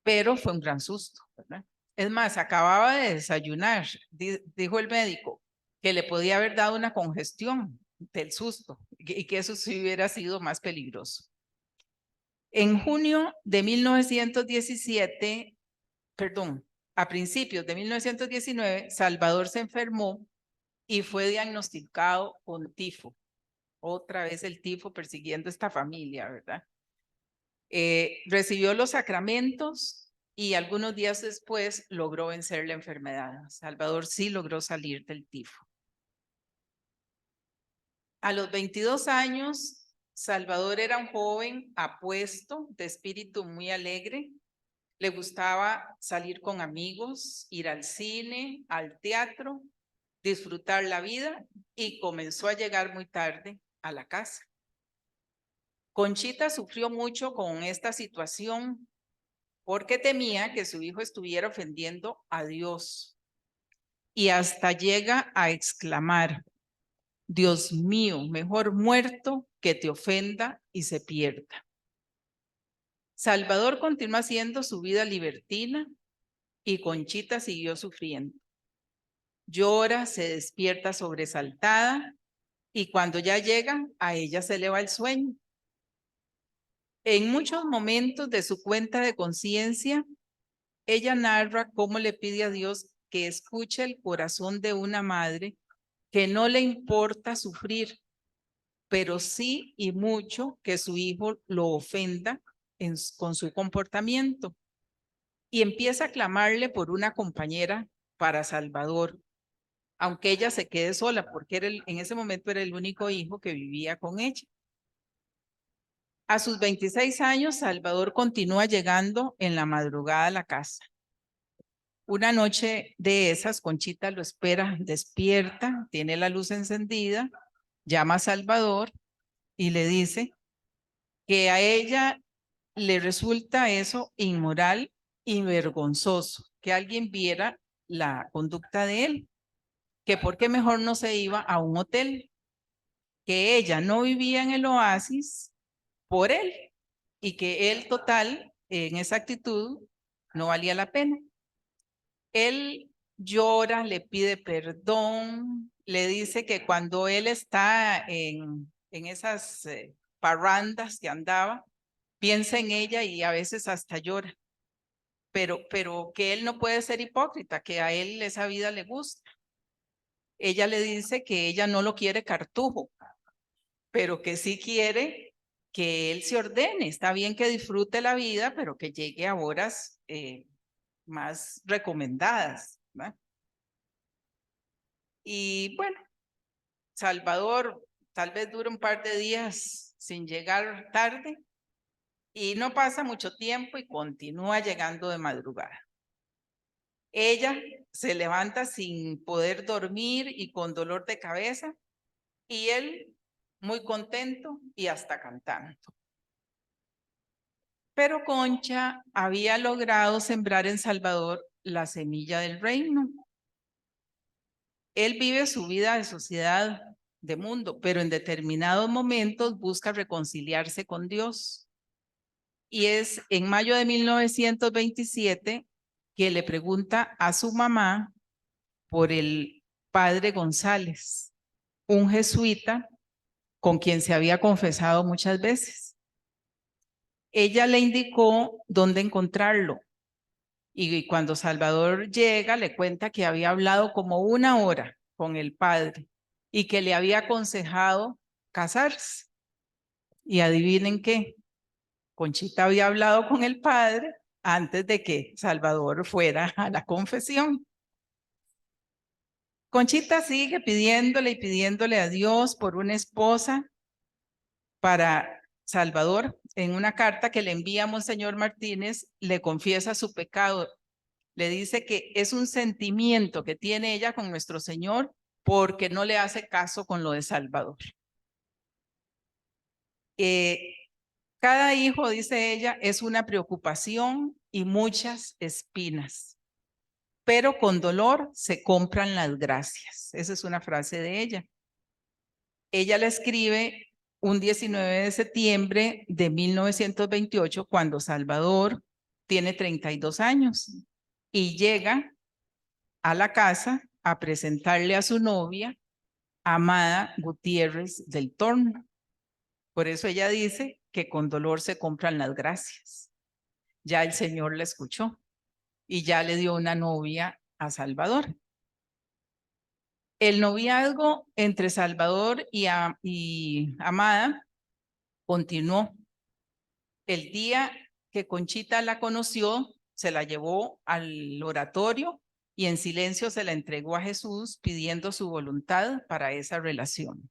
D: Pero fue un gran susto, ¿verdad? Es más, acababa de desayunar, dijo el médico, que le podía haber dado una congestión del susto y que eso sí hubiera sido más peligroso. En junio de 1917, perdón, a principios de 1919, Salvador se enfermó y fue diagnosticado con tifo. Otra vez el tifo persiguiendo esta familia, ¿verdad? Recibió los sacramentos y algunos días después logró vencer la enfermedad. Salvador sí logró salir del tifo. A los 22 años, Salvador era un joven apuesto, de espíritu muy alegre. Le gustaba salir con amigos, ir al cine, al teatro, disfrutar la vida y comenzó a llegar muy tarde a la casa. Conchita sufrió mucho con esta situación porque temía que su hijo estuviera ofendiendo a Dios y hasta llega a exclamar: Dios mío, mejor muerto que te ofenda y se pierda. Salvador continuó haciendo su vida libertina y Conchita siguió sufriendo. Llora, se despierta sobresaltada y cuando ya llega, a ella se le va el sueño. En muchos momentos de su cuenta de conciencia, ella narra cómo le pide a Dios que escuche el corazón de una madre que no le importa sufrir, pero sí y mucho que su hijo lo ofenda con su comportamiento. Y empieza a clamarle por una compañera para Salvador, aunque ella se quede sola, porque en ese momento era el único hijo que vivía con ella. A sus 26 años, Salvador continúa llegando en la madrugada a la casa. Una noche de esas, Conchita lo espera despierta, tiene la luz encendida, llama a Salvador y le dice que a ella le resulta eso inmoral y vergonzoso, que alguien viera la conducta de él, que por qué mejor no se iba a un hotel, que ella no vivía en el oasis por él y que él total en esa actitud no valía la pena. Él llora, le pide perdón, le dice que cuando él está en esas parrandas que andaba, piensa en ella y a veces hasta llora, pero que él no puede ser hipócrita, que a él esa vida le gusta. Ella le dice que ella no lo quiere cartujo, pero que sí quiere que él se ordene. Está bien que disfrute la vida, pero que llegue a horas más recomendadas, ¿verdad? Y bueno, Salvador tal vez dure un par de días sin llegar tarde y no pasa mucho tiempo y continúa llegando de madrugada. Ella se levanta sin poder dormir y con dolor de cabeza y él muy contento y hasta cantando. Pero Concha había logrado sembrar en Salvador la semilla del reino. Él vive su vida de sociedad, de mundo, pero en determinados momentos busca reconciliarse con Dios. Y es en mayo de 1927 que le pregunta a su mamá por el padre González, un jesuita con quien se había confesado muchas veces. Ella le indicó dónde encontrarlo. Y cuando Salvador llega, le cuenta que había hablado como 1 hora con el padre y que le había aconsejado casarse. Y adivinen qué, Conchita había hablado con el padre antes de que Salvador fuera a la confesión. Conchita sigue pidiéndole y pidiéndole a Dios por una esposa para Salvador. En una carta que le envía a Monseñor Martínez, le confiesa su pecado. Le dice que es un sentimiento que tiene ella con nuestro Señor porque no le hace caso con lo de Salvador. Cada hijo, dice ella, es una preocupación y muchas espinas, pero con dolor se compran las gracias. Esa es una frase de ella. Ella la escribe un 19 de septiembre de 1928, cuando Salvador tiene 32 años y llega a la casa a presentarle a su novia, Amada Gutiérrez del Torno. Por eso ella dice que con dolor se compran las gracias. Ya el Señor la escuchó y ya le dio una novia a Salvador. El noviazgo entre Salvador y Amada continuó. El día que Conchita la conoció, se la llevó al oratorio y en silencio se la entregó a Jesús pidiendo su voluntad para esa relación.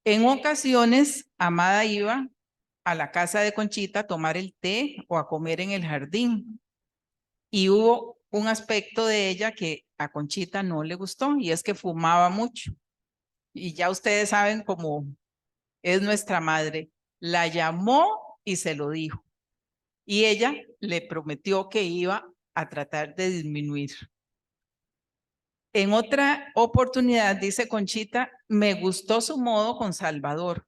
D: En ocasiones, Amada iba a la casa de Conchita a tomar el té o a comer en el jardín. Y hubo un aspecto de ella que a Conchita no le gustó, y es que fumaba mucho. Y ya ustedes saben cómo es nuestra madre. La llamó y se lo dijo. Y ella le prometió que iba a tratar de disminuir. En otra oportunidad, dice Conchita, me gustó su modo con Salvador.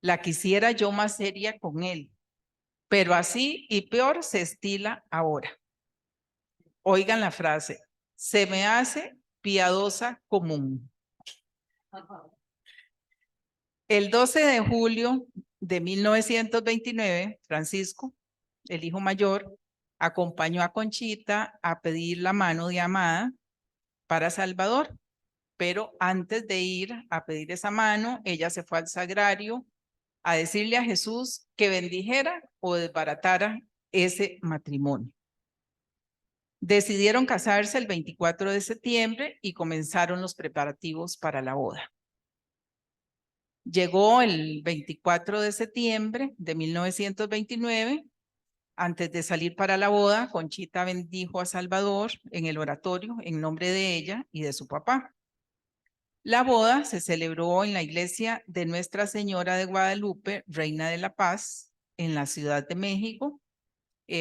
D: La quisiera yo más seria con él, pero así y peor se estila ahora. Oigan la frase, se me hace piadosa común. El 12 de julio de 1929, Francisco, el hijo mayor, acompañó a Conchita a pedir la mano de Amada para Salvador, pero antes de ir a pedir esa mano, ella se fue al sagrario a decirle a Jesús que bendijera o desbaratara ese matrimonio. Decidieron casarse el 24 de septiembre y comenzaron los preparativos para la boda. Llegó el 24 de septiembre de 1929. Antes de salir para la boda, Conchita bendijo a Salvador en el oratorio en nombre de ella y de su papá. La boda se celebró en la iglesia de Nuestra Señora de Guadalupe, Reina de la Paz, en la Ciudad de México.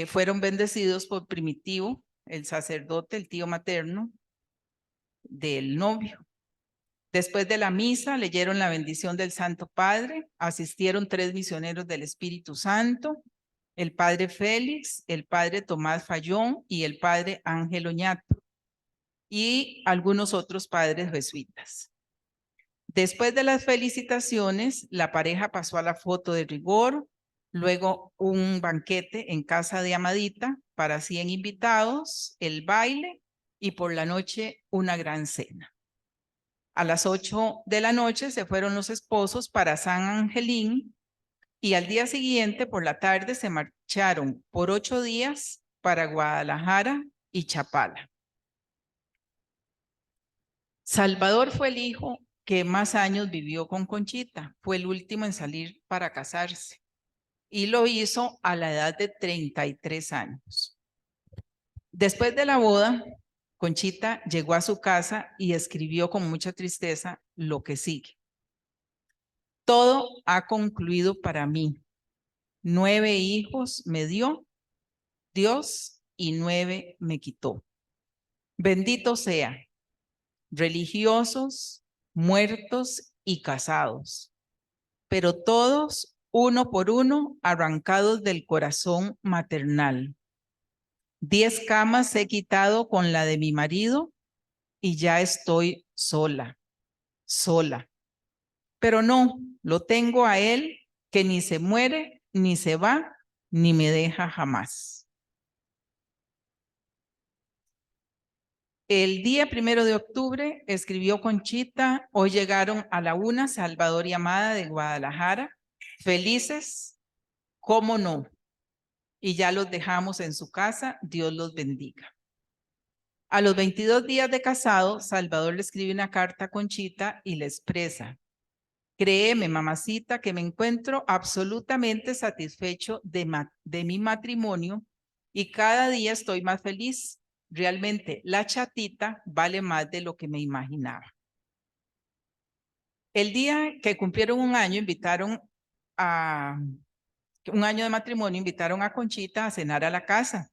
D: Fueron bendecidos por Primitivo, el sacerdote, el tío materno del novio. Después de la misa, leyeron la bendición del Santo Padre, asistieron 3 misioneros del Espíritu Santo, el padre Félix, el padre Tomás Fayón y el padre Ángel Oñato, y algunos otros padres jesuitas. Después de las felicitaciones, la pareja pasó a la foto de rigor, luego un banquete en casa de Amadita para 100 invitados, el baile y por la noche una gran cena. A las 8 de la noche se fueron los esposos para San Angelín y al día siguiente por la tarde se marcharon por 8 días para Guadalajara y Chapala. Salvador fue el hijo que más años vivió con Conchita, fue el último en salir para casarse y lo hizo a la edad de 33 años. Después de la boda, Conchita llegó a su casa y escribió con mucha tristeza lo que sigue. Todo ha concluido para mí. 9 hijos me dio Dios y 9 me quitó. Bendito sea, religiosos, muertos y casados, pero todos uno por uno arrancados del corazón maternal. 10 camas he quitado con la de mi marido y ya estoy sola, sola. Pero no, lo tengo a él que ni se muere, ni se va, ni me deja jamás. El día 1 de octubre escribió Conchita, hoy llegaron a la 1 Salvador y Amada de Guadalajara Felices, ¿cómo no? Y ya los dejamos en su casa, Dios los bendiga. A los 22 días de casado, Salvador le escribe una carta a Conchita y le expresa: créeme, mamacita, que me encuentro absolutamente satisfecho de mi matrimonio y cada día estoy más feliz. Realmente, la chatita vale más de lo que me imaginaba. El día que cumplieron un año, un año de matrimonio, invitaron a Conchita a cenar a la casa.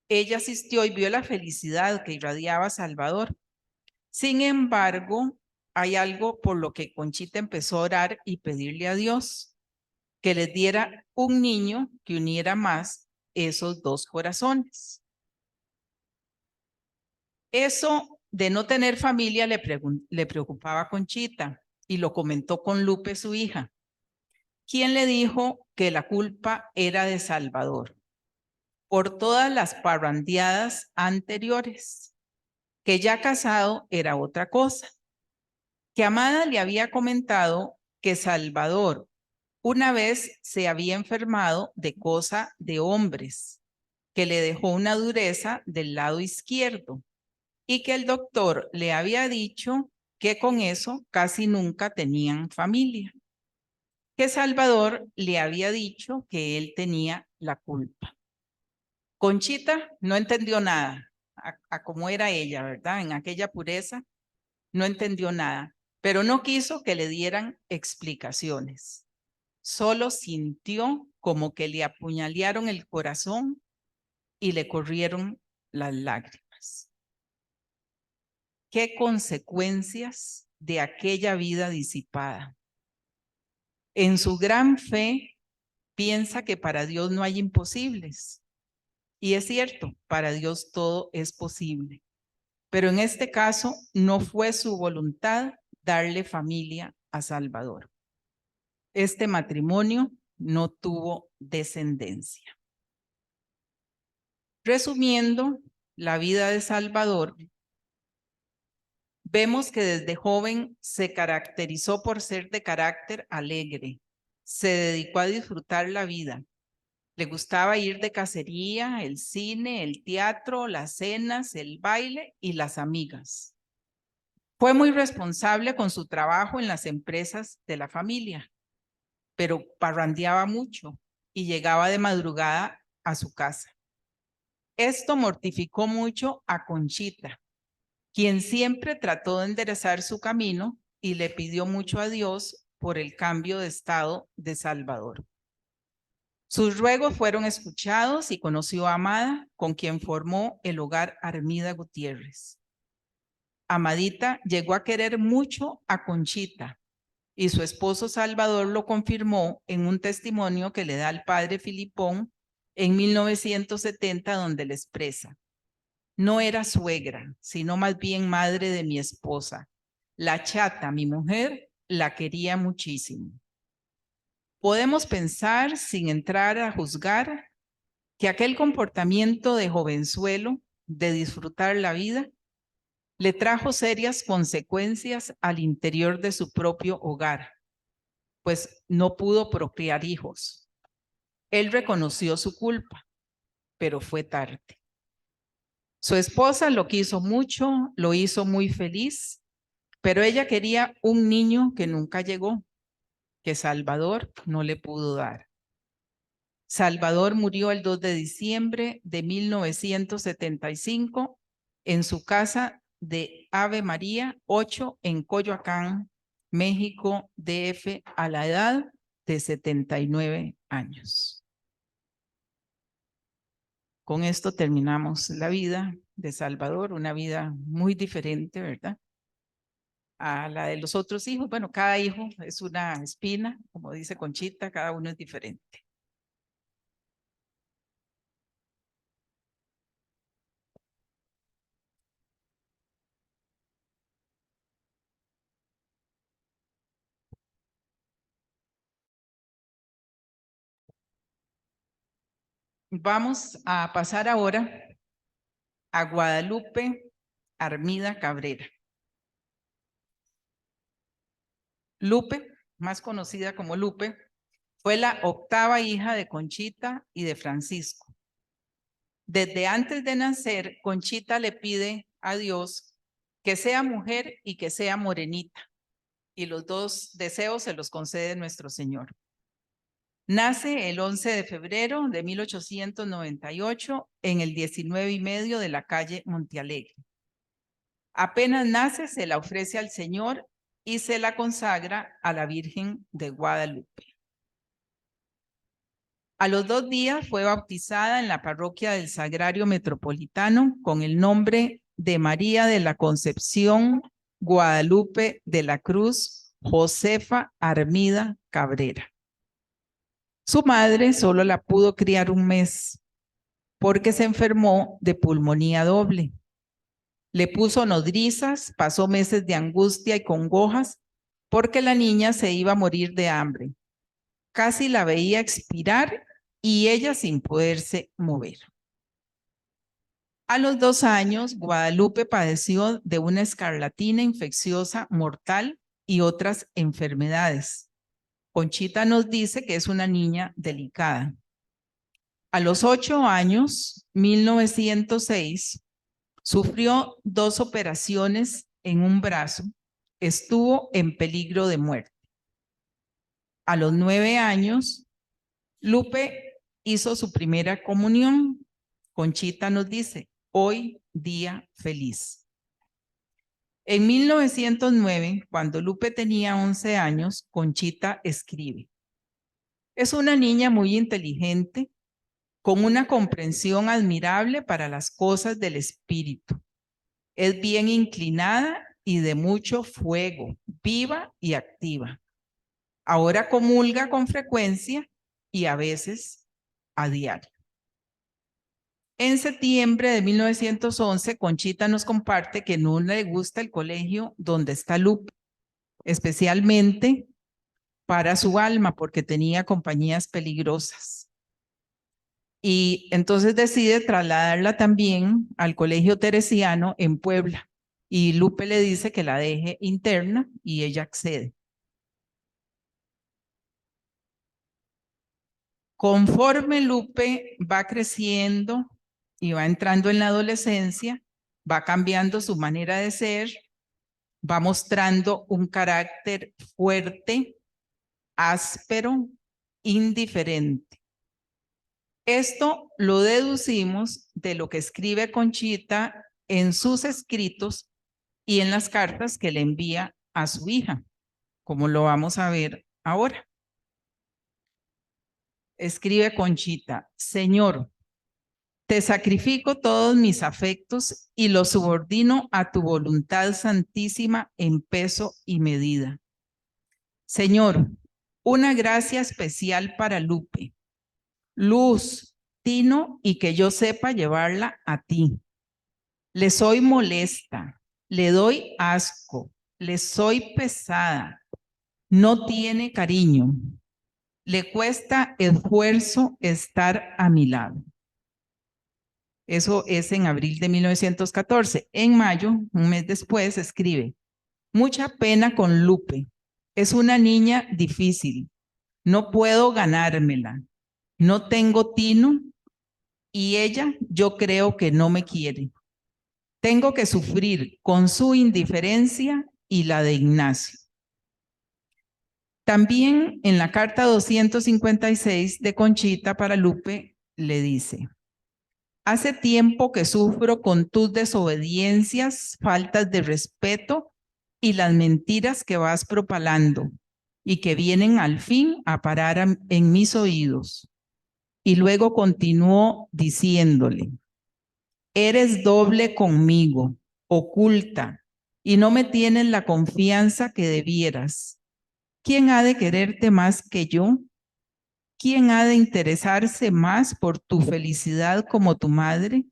D: Ella asistió y vio la felicidad que irradiaba Salvador. Sin embargo, hay algo por lo que Conchita empezó a orar y pedirle a Dios que les diera un niño que uniera más esos dos corazones. Eso de no tener familia le preocupaba a Conchita y lo comentó con Lupe, su hija, quien le dijo que la culpa era de Salvador por todas las parrandeadas anteriores, que ya casado era otra cosa, que Amada le había comentado que Salvador una vez se había enfermado de cosa de hombres, que le dejó una dureza del lado izquierdo y que el doctor le había dicho que con eso casi nunca tenían familia, que Salvador le había dicho que él tenía la culpa. Conchita no entendió nada a cómo era ella, ¿verdad? En aquella pureza no entendió nada, pero no quiso que le dieran explicaciones. Solo sintió como que le apuñalearon el corazón y le corrieron las lágrimas. ¿Qué consecuencias de aquella vida disipada? En su gran fe, piensa que para Dios no hay imposibles. Y es cierto, para Dios todo es posible. Pero en este caso no fue su voluntad darle familia a Salvador. Este matrimonio no tuvo descendencia. Resumiendo la vida de Salvador, vemos que desde joven se caracterizó por ser de carácter alegre. Se dedicó a disfrutar la vida. Le gustaba ir de cacería, el cine, el teatro, las cenas, el baile y las amigas. Fue muy responsable con su trabajo en las empresas de la familia, pero parrandeaba mucho y llegaba de madrugada a su casa. Esto mortificó mucho a Conchita, quien siempre trató de enderezar su camino y le pidió mucho a Dios por el cambio de estado de Salvador. Sus ruegos fueron escuchados y conoció a Amada, con quien formó el hogar Armida Gutiérrez. Amadita llegó a querer mucho a Conchita y su esposo Salvador lo confirmó en un testimonio que le da al padre Filipón en 1970, donde le expresa: no era suegra, sino más bien madre de mi esposa. La chata, mi mujer, la quería muchísimo. Podemos pensar, sin entrar a juzgar, que aquel comportamiento de jovenzuelo, de disfrutar la vida, le trajo serias consecuencias al interior de su propio hogar, pues no pudo procrear hijos. Él reconoció su culpa, pero fue tarde. Su esposa lo quiso mucho, lo hizo muy feliz, pero ella quería un niño que nunca llegó, que Salvador no le pudo dar. Salvador murió el 2 de diciembre de 1975 en su casa de Ave María 8 en Coyoacán, México, DF, a la edad de 79 años. Con esto terminamos la vida de Salvador, una vida muy diferente, ¿verdad?, a la de los otros hijos. Bueno, cada hijo es una espina, como dice Conchita, cada uno es diferente. Vamos a pasar ahora a Guadalupe Armida Cabrera. Lupe, más conocida como Lupe, Fue la octava hija de Conchita y de Francisco. Desde antes de nacer, Conchita le pide a Dios que sea mujer y que sea morenita. Y los dos deseos se los concede nuestro Señor. Nace el 11 de febrero de 1898 en el 19,5 de la calle Montealegre. Apenas nace, se la ofrece al Señor y se la consagra a la Virgen de Guadalupe. A los 2 días fue bautizada en la parroquia del Sagrario Metropolitano con el nombre de María de la Concepción Guadalupe de la Cruz Josefa Armida Cabrera. Su madre solo la pudo criar un mes porque se enfermó de pulmonía doble. Le puso nodrizas, pasó meses de angustia y congojas porque la niña se iba a morir de hambre. Casi la veía expirar y ella sin poderse mover. A los 2 años, Guadalupe padeció de una escarlatina infecciosa mortal y otras enfermedades. Conchita nos dice que es una niña delicada. A los 8 años, 1906, sufrió 2 operaciones en un brazo. Estuvo en peligro de muerte. A los 9 años, Lupe hizo su primera comunión. Conchita nos dice, hoy día feliz. En 1909, cuando Lupe tenía 11 años, Conchita escribe: es una niña muy inteligente, con una comprensión admirable para las cosas del espíritu. Es bien inclinada y de mucho fuego, viva y activa. Ahora comulga con frecuencia y a veces a diario. En septiembre de 1911, Conchita nos comparte que no le gusta el colegio donde está Lupe, especialmente para su alma, porque tenía compañías peligrosas. Y entonces decide trasladarla también al Colegio Teresiano en Puebla. Y Lupe le dice que la deje interna y ella accede. Conforme Lupe va creciendo y va entrando en la adolescencia, va cambiando su manera de ser, va mostrando un carácter fuerte, áspero, indiferente. Esto lo deducimos de lo que escribe Conchita en sus escritos y en las cartas que le envía a su hija, como lo vamos a ver ahora. Escribe Conchita: Señor, te sacrifico todos mis afectos y los subordino a tu voluntad santísima en peso y medida. Señor, una gracia especial para Lupe, luz, tino y que yo sepa llevarla a ti. Le soy molesta, le doy asco, le soy pesada, no tiene cariño, le cuesta esfuerzo estar a mi lado. Eso es en abril de 1914. En mayo, un mes después, escribe: mucha pena con Lupe. Es una niña difícil. No puedo ganármela. No tengo tino y ella, yo creo que no me quiere. Tengo que sufrir con su indiferencia y la de Ignacio. También en la carta 256 de Conchita para Lupe le dice: hace tiempo que sufro con tus desobediencias, faltas de respeto y las mentiras que vas propalando y que vienen al fin a parar en mis oídos. Y luego continuó diciéndole: eres doble conmigo, oculta, y no me tienes la confianza que debieras. ¿Quién ha de quererte más que yo? ¿Quién ha de interesarse más por tu felicidad como tu madre?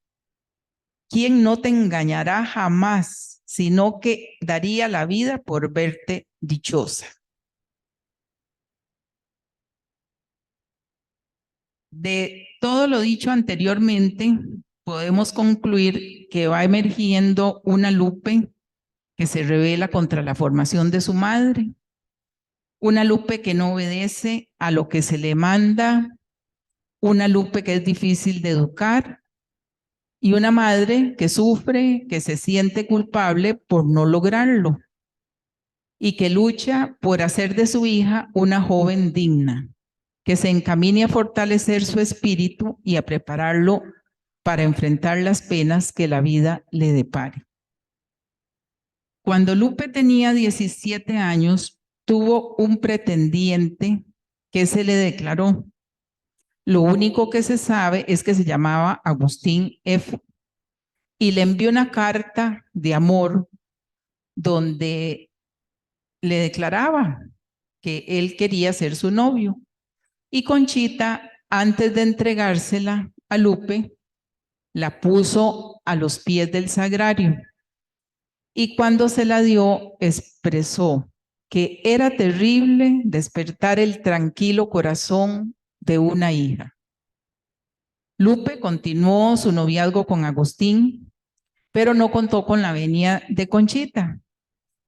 D: ¿Quién no te engañará jamás, sino que daría la vida por verte dichosa? De todo lo dicho anteriormente, podemos concluir que va emergiendo una Lupe que se revela contra la formación de su madre, una Lupe que no obedece a lo que se le manda, una Lupe que es difícil de educar y una madre que sufre, que se siente culpable por no lograrlo y que lucha por hacer de su hija una joven digna, que se encamine a fortalecer su espíritu y a prepararlo para enfrentar las penas que la vida le depare. Cuando Lupe tenía 17 años, tuvo un pretendiente que se le declaró. Lo único que se sabe es que se llamaba Agustín F. Y le envió una carta de amor donde le declaraba que él quería ser su novio. Y Conchita, antes de entregársela a Lupe, la puso a los pies del sagrario. Y cuando se la dio, expresó que era terrible despertar el tranquilo corazón de una hija. Lupe continuó su noviazgo con Agustín, pero no contó con la venia de Conchita,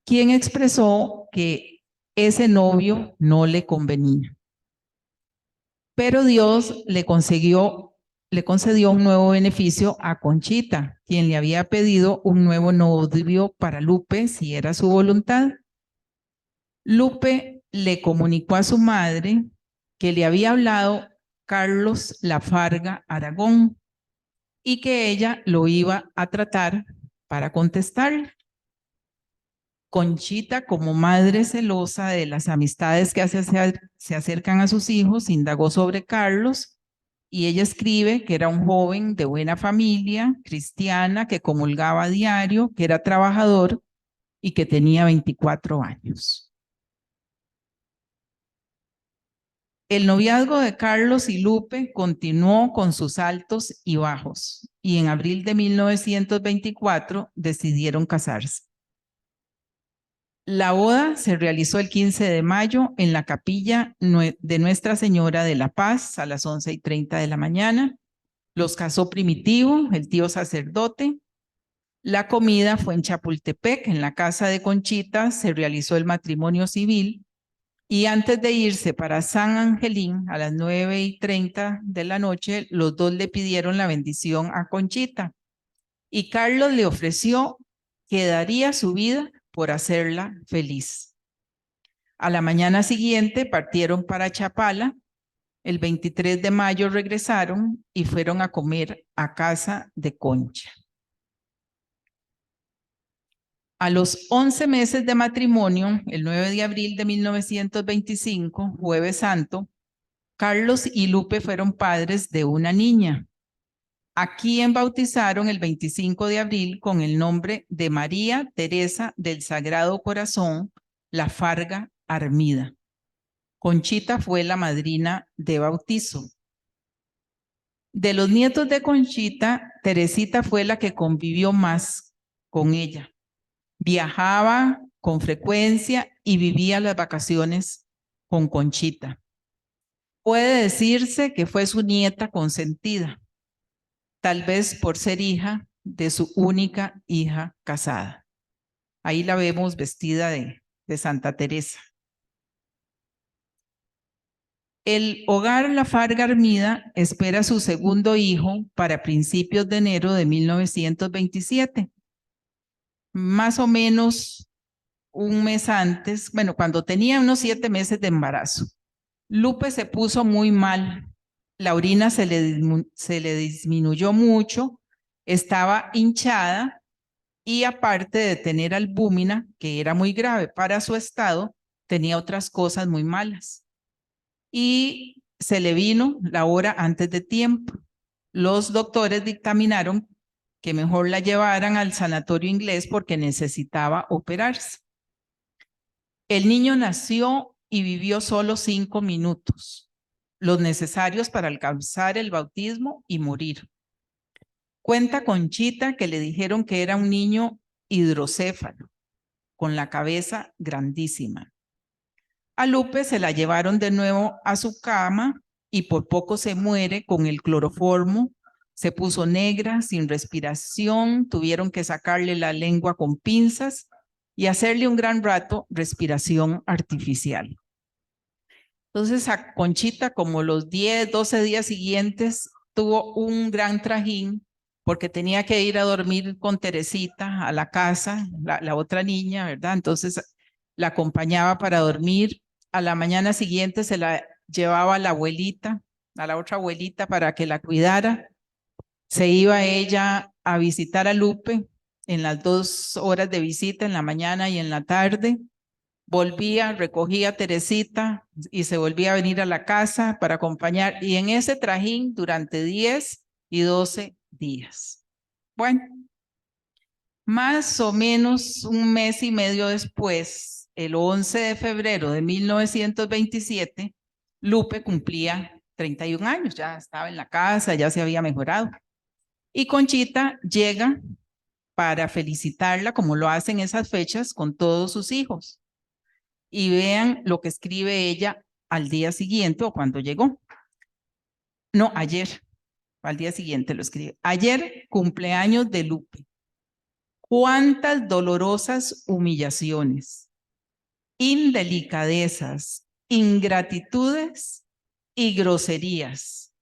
D: quien expresó que ese novio no le convenía. Pero Dios le concedió un nuevo beneficio a Conchita, quien le había pedido un nuevo novio para Lupe, si era su voluntad. Lupe le comunicó a su madre que le había hablado Carlos Lafarga Aragón y que ella lo iba a tratar para contestar. Conchita, como madre celosa de las amistades que se acercan a sus hijos, indagó sobre Carlos y ella escribe que era un joven de buena familia, cristiana, que comulgaba a diario, que era trabajador y que tenía 24 años. El noviazgo de Carlos y Lupe continuó con sus altos y bajos y en abril de 1924 decidieron casarse. La boda se realizó el 15 de mayo en la capilla de Nuestra Señora de la Paz a las 11:30 de la mañana. Los casó Primitivo, el tío sacerdote. La comida fue en Chapultepec, en la casa de Conchita, se realizó el matrimonio civil. Y antes de irse para San Angelín a las 9:30 de la noche, los dos le pidieron la bendición a Conchita. Y Carlos le ofreció que daría su vida por hacerla feliz. A la mañana siguiente partieron para Chapala. El 23 de mayo regresaron y fueron a comer a casa de Concha. A los 11 meses de matrimonio, el 9 de abril de 1925, Jueves Santo, Carlos y Lupe fueron padres de una niña, a quien bautizaron el 25 de abril con el nombre de María Teresa del Sagrado Corazón Lafarga Armida. Conchita fue la madrina de bautizo. De los nietos de Conchita, Teresita fue la que convivió más con ella. Viajaba con frecuencia y vivía las vacaciones con Conchita. Puede decirse que fue su nieta consentida, tal vez por ser hija de su única hija casada. Ahí la vemos vestida de Santa Teresa. El hogar Lafarga Armida espera su segundo hijo para principios de enero de 1927. Más o menos un mes antes, bueno, cuando tenía unos 7 meses de embarazo. Lupe se puso muy mal. La orina se le disminuyó mucho, estaba hinchada y aparte de tener albúmina, que era muy grave para su estado, tenía otras cosas muy malas. Y se le vino la hora antes de tiempo. Los doctores dictaminaron que mejor la llevaran al sanatorio inglés porque necesitaba operarse. El niño nació y vivió solo 5 minutos, los necesarios para alcanzar el bautismo y morir. Cuenta Conchita que le dijeron que era un niño hidrocéfalo, con la cabeza grandísima. A Lupe se la llevaron de nuevo a su cama y por poco se muere con el cloroformo. Se puso negra, sin respiración, tuvieron que sacarle la lengua con pinzas y hacerle un gran rato respiración artificial. Entonces a Conchita, como los 10, 12 días siguientes, tuvo un gran trajín porque tenía que ir a dormir con Teresita a la casa, la otra niña, ¿verdad? Entonces la acompañaba para dormir. A la mañana siguiente se la llevaba a la abuelita, a la otra abuelita para que la cuidara. Se iba ella a visitar a Lupe en las 2 horas de visita, en la mañana y en la tarde. Volvía, recogía a Teresita y se volvía a venir a la casa para acompañar. Y en ese trajín durante 10 y 12 días. Bueno, más o menos un mes y medio después, el 11 de febrero de 1927, Lupe cumplía 31 años, ya estaba en la casa, ya se había mejorado. Y Conchita llega para felicitarla, como lo hacen esas fechas, con todos sus hijos. Y vean lo que escribe ella al día siguiente o cuando llegó. No, ayer, al día siguiente lo escribe. Ayer, cumpleaños de Lupe. Cuántas dolorosas humillaciones, indelicadezas, ingratitudes y groserías.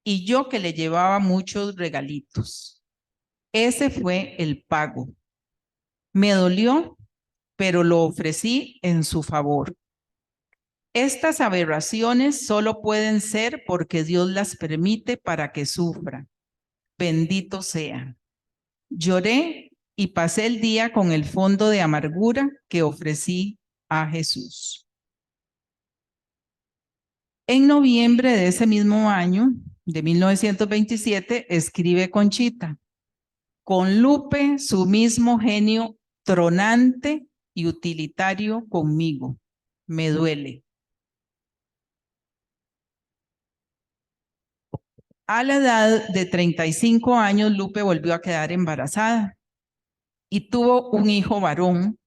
D: Y yo que le llevaba muchos regalitos. Ese fue el pago. Me dolió, pero lo ofrecí en su favor. Estas aberraciones solo pueden ser porque Dios las permite para que sufra. Bendito sea. Lloré y pasé el día con el fondo de amargura que ofrecí a Jesús. En noviembre de ese mismo año, de 1927, escribe Conchita: con Lupe, su mismo genio tronante y utilitario conmigo. Me duele. A la edad de 35 años, Lupe volvió a quedar embarazada y tuvo un hijo varón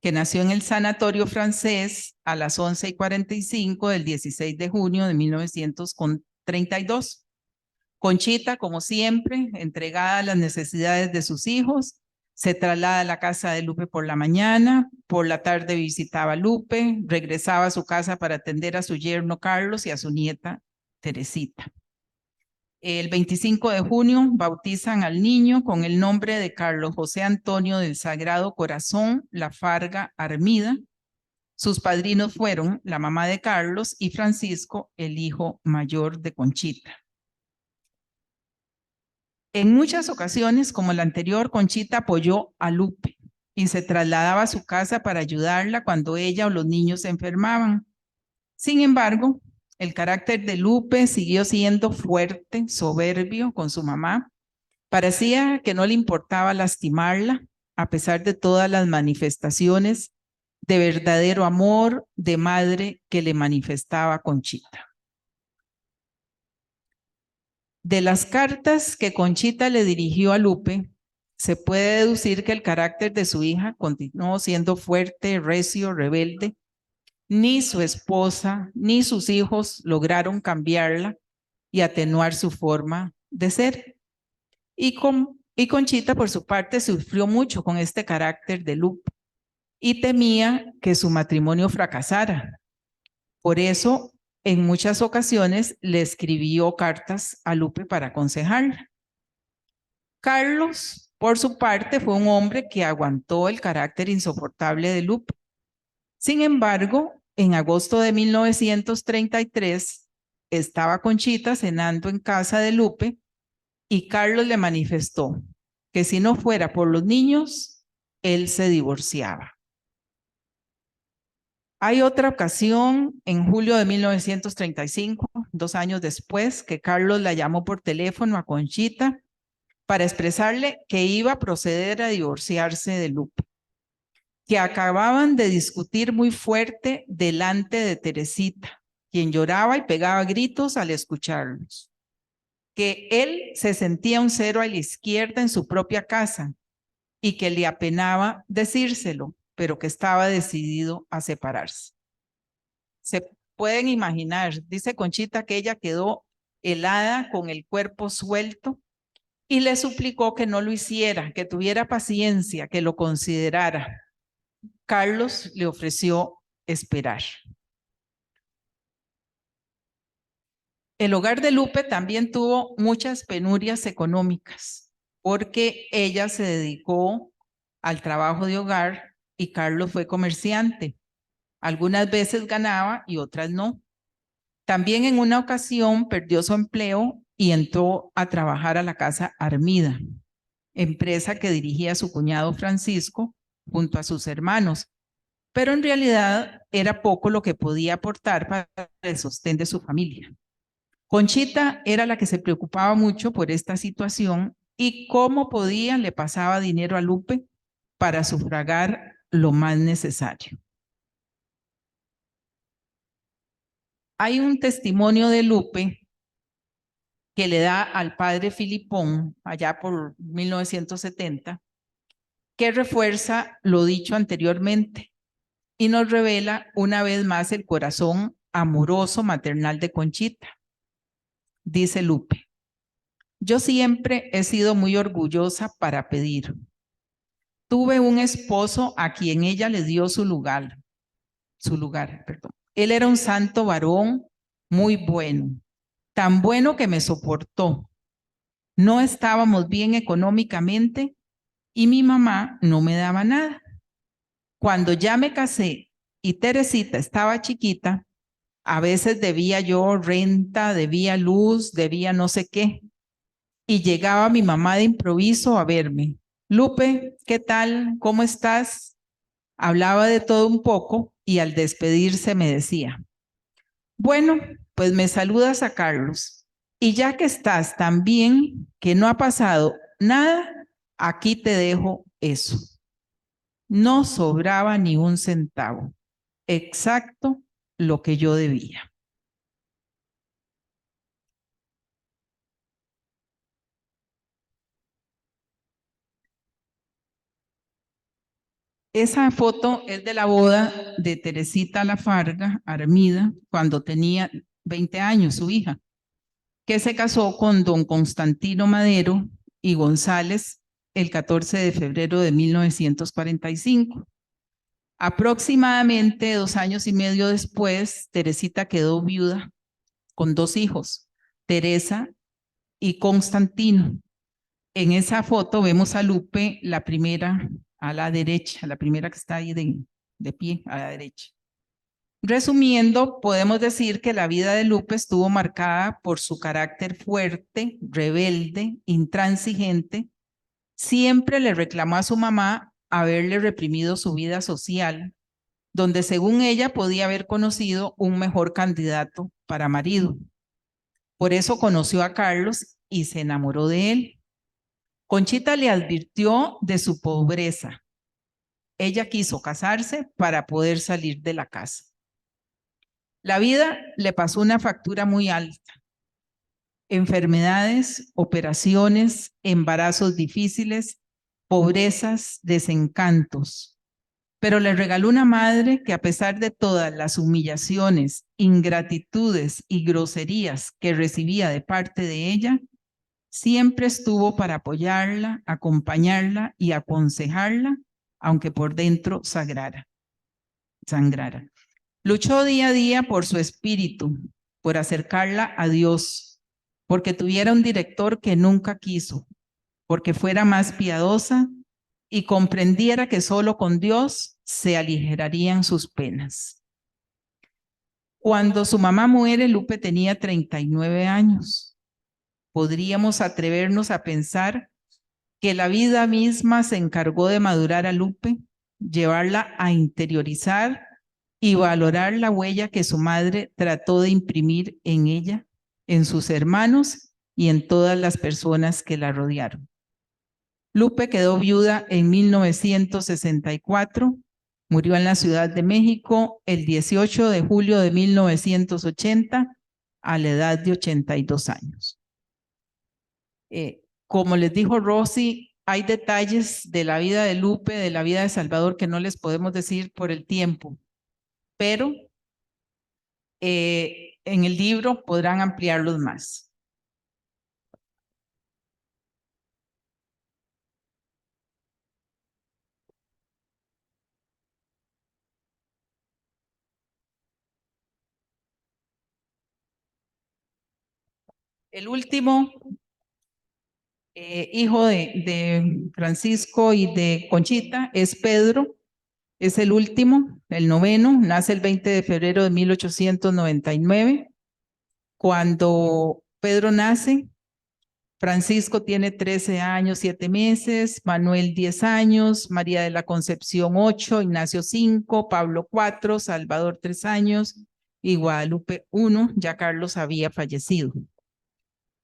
D: que nació en el sanatorio francés a las 11:45 del 16 de junio de 1932. Conchita, como siempre, entregada a las necesidades de sus hijos, se traslada a la casa de Lupe por la mañana, por la tarde visitaba a Lupe, regresaba a su casa para atender a su yerno Carlos y a su nieta Teresita. El 25 de junio bautizan al niño con el nombre de Carlos José Antonio del Sagrado Corazón La Farga Armida. Sus padrinos fueron la mamá de Carlos y Francisco, el hijo mayor de Conchita. En muchas ocasiones, como la anterior, Conchita apoyó a Lupe y se trasladaba a su casa para ayudarla cuando ella o los niños se enfermaban. Sin embargo, el carácter de Lupe siguió siendo fuerte, soberbio con su mamá. Parecía que no le importaba lastimarla, a pesar de todas las manifestaciones de verdadero amor de madre que le manifestaba Conchita. De las cartas que Conchita le dirigió a Lupe, se puede deducir que el carácter de su hija continuó siendo fuerte, recio, rebelde. Ni su esposa ni sus hijos lograron cambiarla y atenuar su forma de ser. Y Conchita, por su parte, sufrió mucho con este carácter de Lupe y temía que su matrimonio fracasara. Por eso, en muchas ocasiones le escribió cartas a Lupe para aconsejarla. Carlos, por su parte, fue un hombre que aguantó el carácter insoportable de Lupe. Sin embargo, en agosto de 1933, estaba Conchita cenando en casa de Lupe y Carlos le manifestó que si no fuera por los niños, él se divorciaba. Hay otra ocasión, en julio de 1935, 2 años después, que Carlos la llamó por teléfono a Conchita para expresarle que iba a proceder a divorciarse de Lupe, que acababan de discutir muy fuerte delante de Teresita, quien lloraba y pegaba gritos al escucharlos, que él se sentía un cero a la izquierda en su propia casa y que le apenaba decírselo, pero que estaba decidido a separarse. Se pueden imaginar, dice Conchita, que ella quedó helada con el cuerpo suelto y le suplicó que no lo hiciera, que tuviera paciencia, que lo considerara. Carlos le ofreció esperar. El hogar de Lupe también tuvo muchas penurias económicas porque ella se dedicó al trabajo de hogar y Carlos fue comerciante. Algunas veces ganaba y otras no. También en una ocasión perdió su empleo y entró a trabajar a la Casa Armida, empresa que dirigía su cuñado Francisco junto a sus hermanos, pero en realidad era poco lo que podía aportar para el sostén de su familia. Conchita era la que se preocupaba mucho por esta situación y cómo podía le pasaba dinero a Lupe para sufragar lo más necesario. Hay un testimonio de Lupe que le da al padre Filipón allá por 1970, que refuerza lo dicho anteriormente y nos revela una vez más el corazón amoroso maternal de Conchita. Dice Lupe: yo siempre he sido muy orgullosa para pedir. Tuve un esposo a quien ella le dio su lugar, perdón. Él era un santo varón muy bueno, tan bueno que me soportó. No estábamos bien económicamente y mi mamá no me daba nada. Cuando ya me casé y Teresita estaba chiquita, a veces debía yo renta, debía luz, debía no sé qué. Y llegaba mi mamá de improviso a verme. Lupe, ¿qué tal? ¿Cómo estás? Hablaba de todo un poco y al despedirse me decía: bueno, pues me saludas a Carlos. Y ya que estás tan bien que no ha pasado nada, aquí te dejo eso. No sobraba ni un centavo, exacto lo que yo debía. Esa foto es de la boda de Teresita Lafarga Armida cuando tenía 20 años, su hija, que se casó con don Constantino Madero y González el 14 de febrero de 1945. Aproximadamente 2 años y medio después, Teresita quedó viuda con 2 hijos, Teresa y Constantino. En esa foto vemos a Lupe, la primera a la derecha, la primera que está ahí de pie a la derecha. Resumiendo, podemos decir que la vida de Lupe estuvo marcada por su carácter fuerte, rebelde, intransigente. Siempre le reclamó a su mamá haberle reprimido su vida social, donde según ella podía haber conocido un mejor candidato para marido. Por eso conoció a Carlos y se enamoró de él. Conchita le advirtió de su pobreza. Ella quiso casarse para poder salir de la casa. La vida le pasó una factura muy alta. Enfermedades, operaciones, embarazos difíciles, pobrezas, desencantos. Pero le regaló una madre que, a pesar de todas las humillaciones, ingratitudes y groserías que recibía de parte de ella, siempre estuvo para apoyarla, acompañarla y aconsejarla, aunque por dentro sangrara. Luchó día a día por su espíritu, por acercarla a Dios, porque tuviera un director que nunca quiso, porque fuera más piadosa y comprendiera que solo con Dios se aligerarían sus penas. Cuando su mamá muere, Lupe tenía 39 años. Podríamos atrevernos a pensar que la vida misma se encargó de madurar a Lupe, llevarla a interiorizar y valorar la huella que su madre trató de imprimir en ella, en sus hermanos y en todas las personas que la rodearon. Lupe quedó viuda en 1964, murió en la Ciudad de México el 18 de julio de 1980 a la edad de 82 años. Como les dijo Rosy, hay detalles de la vida de Lupe, de la vida de Salvador, que no les podemos decir por el tiempo, pero en el libro podrán ampliarlos más. El último hijo de Francisco y de Conchita es Pedro. Es el último, el noveno, nace el 20 de febrero de 1899. Cuando Pedro nace, Francisco tiene 13 años, 7 meses, Manuel 10 años, María de la Concepción 8, Ignacio 5, Pablo 4, Salvador 3 años y Guadalupe 1, ya Carlos había fallecido.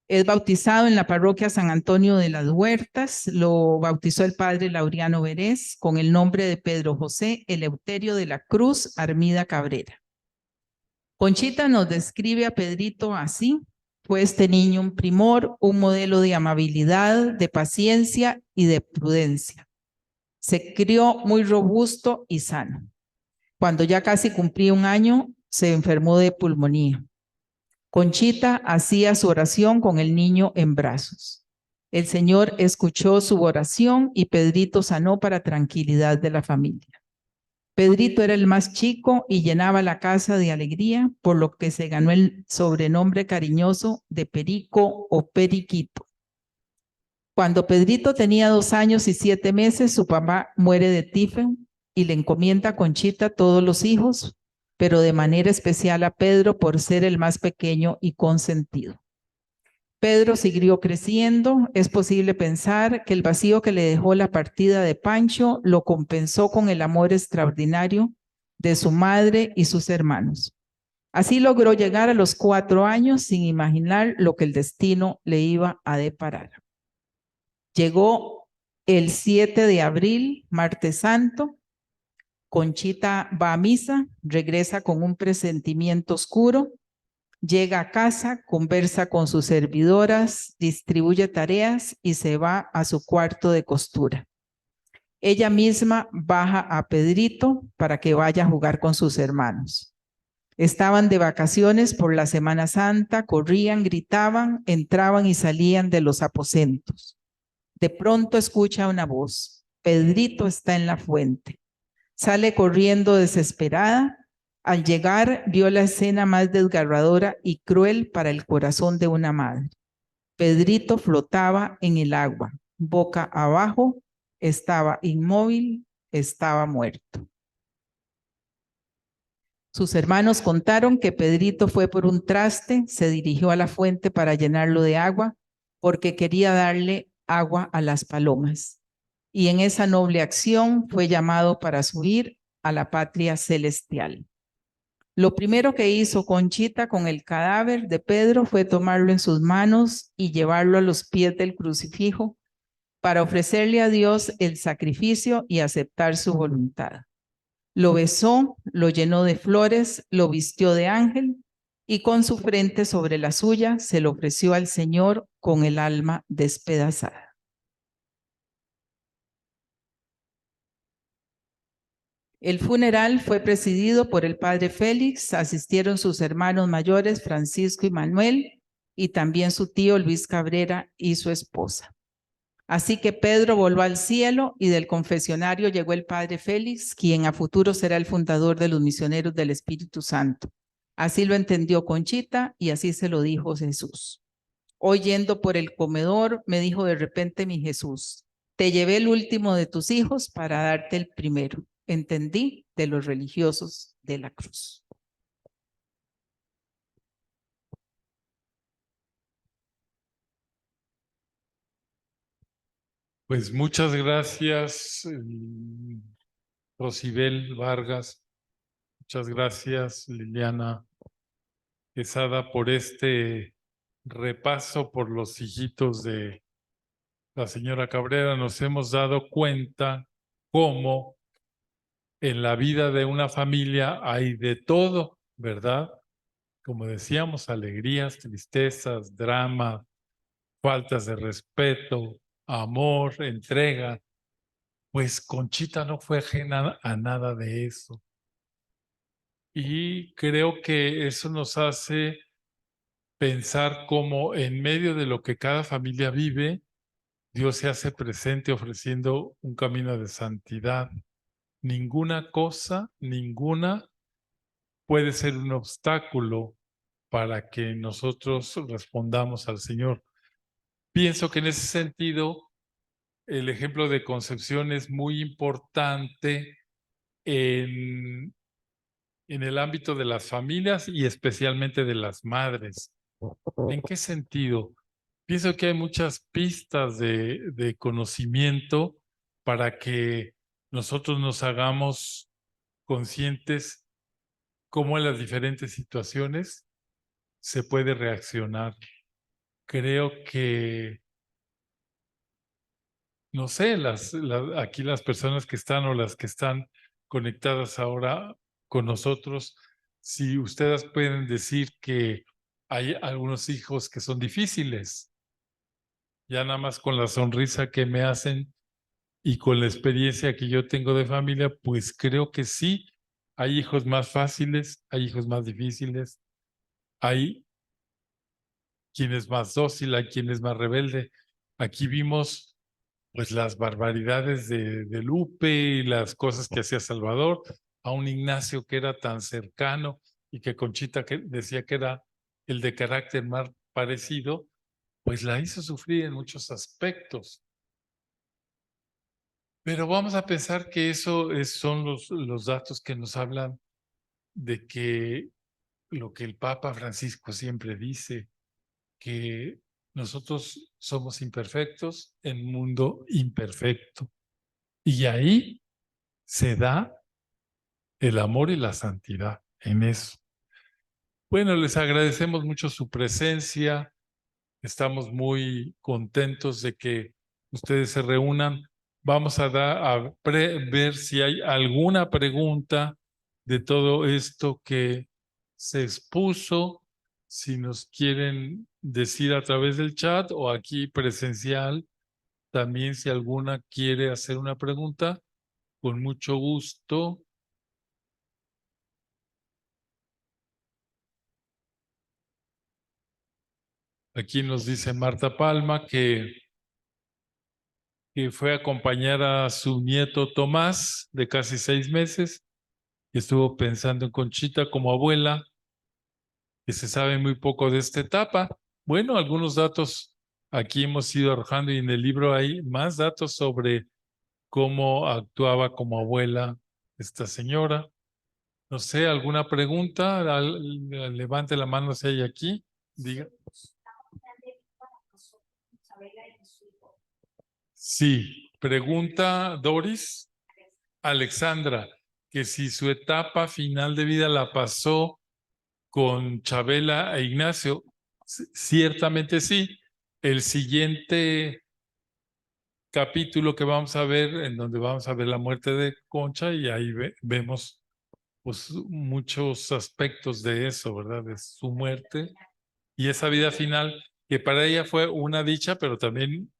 D: Es bautizado en la parroquia San Antonio de las Huertas, lo bautizó el padre Laureano Verés con el nombre de Pedro José Eleuterio de la Cruz Armida Cabrera. Conchita nos describe a Pedrito así: fue este niño un primor, un modelo de amabilidad, de paciencia y de prudencia. Se crió muy robusto y sano. Cuando ya casi cumplía 1 año, se enfermó de pulmonía. Conchita hacía su oración con el niño en brazos. El Señor escuchó su oración y Pedrito sanó para tranquilidad de la familia. Pedrito era el más chico y llenaba la casa de alegría, por lo que se ganó el sobrenombre cariñoso de Perico o Periquito. Cuando Pedrito tenía 2 años y 7 meses, su papá muere de tifo y le encomienda a Conchita todos los hijos, pero de manera especial a Pedro por ser el más pequeño y consentido. Pedro siguió creciendo. Es posible pensar que el vacío que le dejó la partida de Pancho lo compensó con el amor extraordinario de su madre y sus hermanos. Así logró llegar a los 4 años sin imaginar lo que el destino le iba a deparar. Llegó el 7 de abril, martes santo. Conchita va a misa, regresa con un presentimiento oscuro, llega a casa, conversa con sus servidoras, distribuye tareas y se va a su cuarto de costura. Ella misma baja a Pedrito para que vaya a jugar con sus hermanos. Estaban de vacaciones por la Semana Santa, corrían, gritaban, entraban y salían de los aposentos. De pronto escucha una voz: Pedrito está en la fuente. Sale corriendo desesperada. Al llegar, vio la escena más desgarradora y cruel para el corazón de una madre. Pedrito flotaba en el agua, boca abajo, estaba inmóvil, estaba muerto. Sus hermanos contaron que Pedrito fue por un traste, se dirigió a la fuente para llenarlo de agua, porque quería darle agua a las palomas. Y en esa noble acción fue llamado para subir a la patria celestial. Lo primero que hizo Conchita con el cadáver de Pedro fue tomarlo en sus manos y llevarlo a los pies del crucifijo para ofrecerle a Dios el sacrificio y aceptar su voluntad. Lo besó, lo llenó de flores, lo vistió de ángel y con su frente sobre la suya se lo ofreció al Señor con el alma despedazada. El funeral fue presidido por el padre Félix, asistieron sus hermanos mayores Francisco y Manuel y también su tío Luis Cabrera y su esposa. Así que Pedro voló al cielo y del confesionario llegó el padre Félix, quien a futuro será el fundador de los misioneros del Espíritu Santo. Así lo entendió Conchita y así se lo dijo Jesús. Hoy yendo por el comedor, me dijo de repente mi Jesús: te llevé el último de tus hijos para darte el primero. Entendí de los religiosos de la cruz.
A: Pues muchas gracias, Rosibel Vargas. Muchas gracias, Liliana Quesada, por este repaso por los hijitos de la señora Cabrera. Nos hemos dado cuenta cómo en la vida de una familia hay de todo, ¿verdad? Como decíamos, alegrías, tristezas, drama, faltas de respeto, amor, entrega. Pues Conchita no fue ajena a nada de eso. Y creo que eso nos hace pensar cómo en medio de lo que cada familia vive, Dios se hace presente ofreciendo un camino de santidad. Ninguna cosa, ninguna puede ser un obstáculo para que nosotros respondamos al Señor. Pienso que en ese sentido, el ejemplo de concepción es muy importante en el ámbito de las familias y especialmente de las madres. ¿En qué sentido? Pienso que hay muchas pistas de conocimiento para que nosotros nos hagamos conscientes cómo en las diferentes situaciones se puede reaccionar. Creo que, no sé, aquí las personas que están o las que están conectadas ahora con nosotros, si ustedes pueden decir que hay algunos hijos que son difíciles, ya nada más con la sonrisa que me hacen y con la experiencia que yo tengo de familia, pues creo que sí, hay hijos más fáciles, hay hijos más difíciles, hay quien es más dócil, hay quien es más rebelde. Aquí vimos pues las barbaridades de Lupe y las cosas que hacía Salvador, a un Ignacio que era tan cercano y que Conchita que decía que era el de carácter más parecido, pues la hizo sufrir en muchos aspectos. Pero vamos a pensar que son los datos que nos hablan de que lo que el Papa Francisco siempre dice, que nosotros somos imperfectos en un mundo imperfecto. Y ahí se da el amor y la santidad en eso. Bueno, les agradecemos mucho su presencia. Estamos muy contentos de que ustedes se reúnan. Vamos a ver si hay alguna pregunta de todo esto que se expuso, si nos quieren decir a través del chat o aquí presencial. También si alguna quiere hacer una pregunta, con mucho gusto. Aquí nos dice Marta Palma que fue a acompañar a su nieto Tomás, de casi 6 meses, y estuvo pensando en Conchita como abuela, que se sabe muy poco de esta etapa. Bueno, algunos datos aquí hemos ido arrojando y en el libro hay más datos sobre cómo actuaba como abuela esta señora. No sé, ¿alguna pregunta? Levante la mano si hay aquí. Diga. Sí, pregunta Doris. Alexandra, que si su etapa final de vida la pasó con Chabela e Ignacio, ciertamente sí. El siguiente capítulo que vamos a ver, en donde vamos a ver la muerte de Concha, y ahí vemos pues muchos aspectos de eso, ¿verdad? De su muerte y esa vida final, que para ella fue una dicha, pero también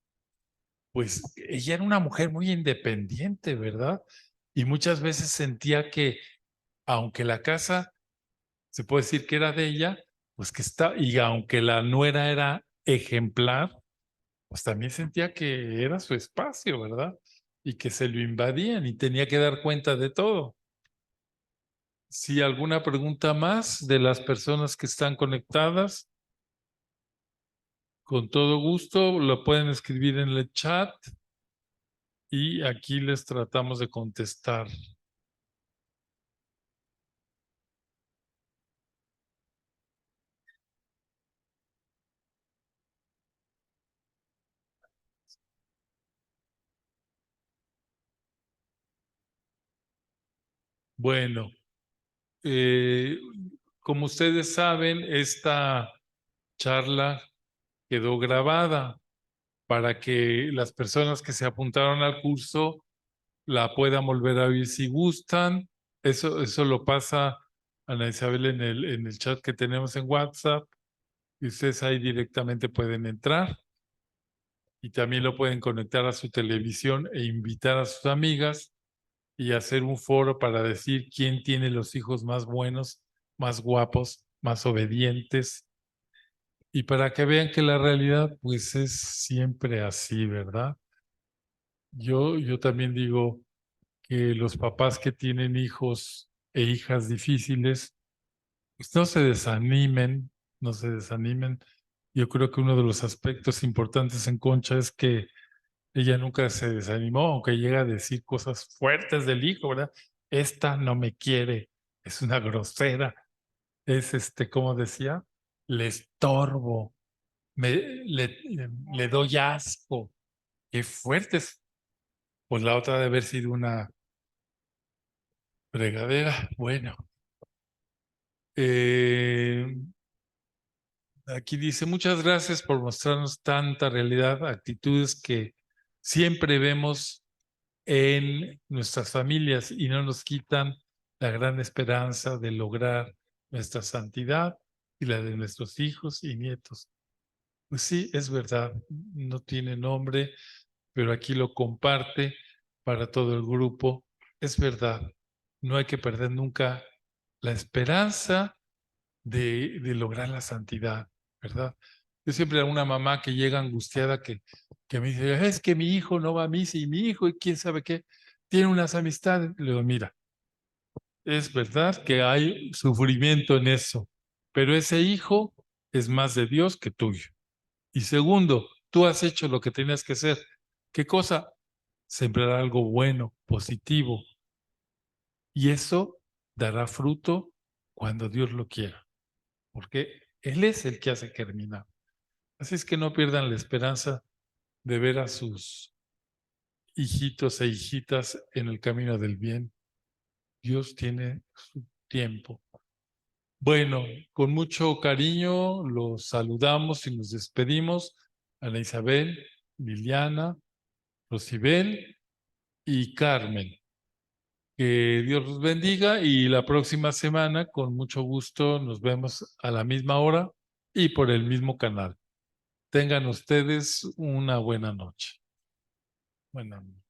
A: pues ella era una mujer muy independiente, ¿verdad? Y muchas veces sentía que, aunque la casa se puede decir que era de ella, pues que y aunque la nuera era ejemplar, pues también sentía que era su espacio, ¿verdad? Y que se lo invadían y tenía que dar cuenta de todo. Si alguna pregunta más de las personas que están conectadas, con todo gusto lo pueden escribir en el chat. Y aquí les tratamos de contestar. Bueno, como ustedes saben, esta charla quedó grabada para que las personas que se apuntaron al curso la puedan volver a oír si gustan. Eso lo pasa Ana Isabel en el chat que tenemos en WhatsApp y ustedes ahí directamente pueden entrar y también lo pueden conectar a su televisión e invitar a sus amigas y hacer un foro para decir quién tiene los hijos más buenos, más guapos, más obedientes y para que vean que la realidad pues es siempre así, ¿verdad? Yo también digo que los papás que tienen hijos e hijas difíciles, pues no se desanimen, no se desanimen. Yo creo que uno de los aspectos importantes en Concha es que ella nunca se desanimó, aunque llega a decir cosas fuertes del hijo, ¿verdad? Esta no me quiere, es una grosera, es como decía, le estorbo, le doy asco. Qué fuertes. Pues la otra debe haber sido una fregadera. Bueno. Aquí dice, muchas gracias por mostrarnos tanta realidad, actitudes que siempre vemos en nuestras familias y no nos quitan la gran esperanza de lograr nuestra santidad y la de nuestros hijos y nietos. Pues sí, es verdad, no tiene nombre, pero aquí lo comparte para todo el grupo. Es verdad, no hay que perder nunca la esperanza de lograr la santidad, ¿verdad? Yo siempre a una mamá que llega angustiada que me dice, es que mi hijo no va a misa y mi hijo y quién sabe qué, tiene unas amistades. Le digo, mira, es verdad que hay sufrimiento en eso, pero ese hijo es más de Dios que tuyo. Y segundo, tú has hecho lo que tenías que hacer. ¿Qué cosa? Sembrar algo bueno, positivo. Y eso dará fruto cuando Dios lo quiera, porque Él es el que hace germinar. Así es que no pierdan la esperanza de ver a sus hijitos e hijitas en el camino del bien. Dios tiene su tiempo. Bueno, con mucho cariño los saludamos y nos despedimos. Ana Isabel, Liliana, Rosibel y Carmen. Que Dios los bendiga y la próxima semana, con mucho gusto, nos vemos a la misma hora y por el mismo canal. Tengan ustedes una buena noche. Buenas noches.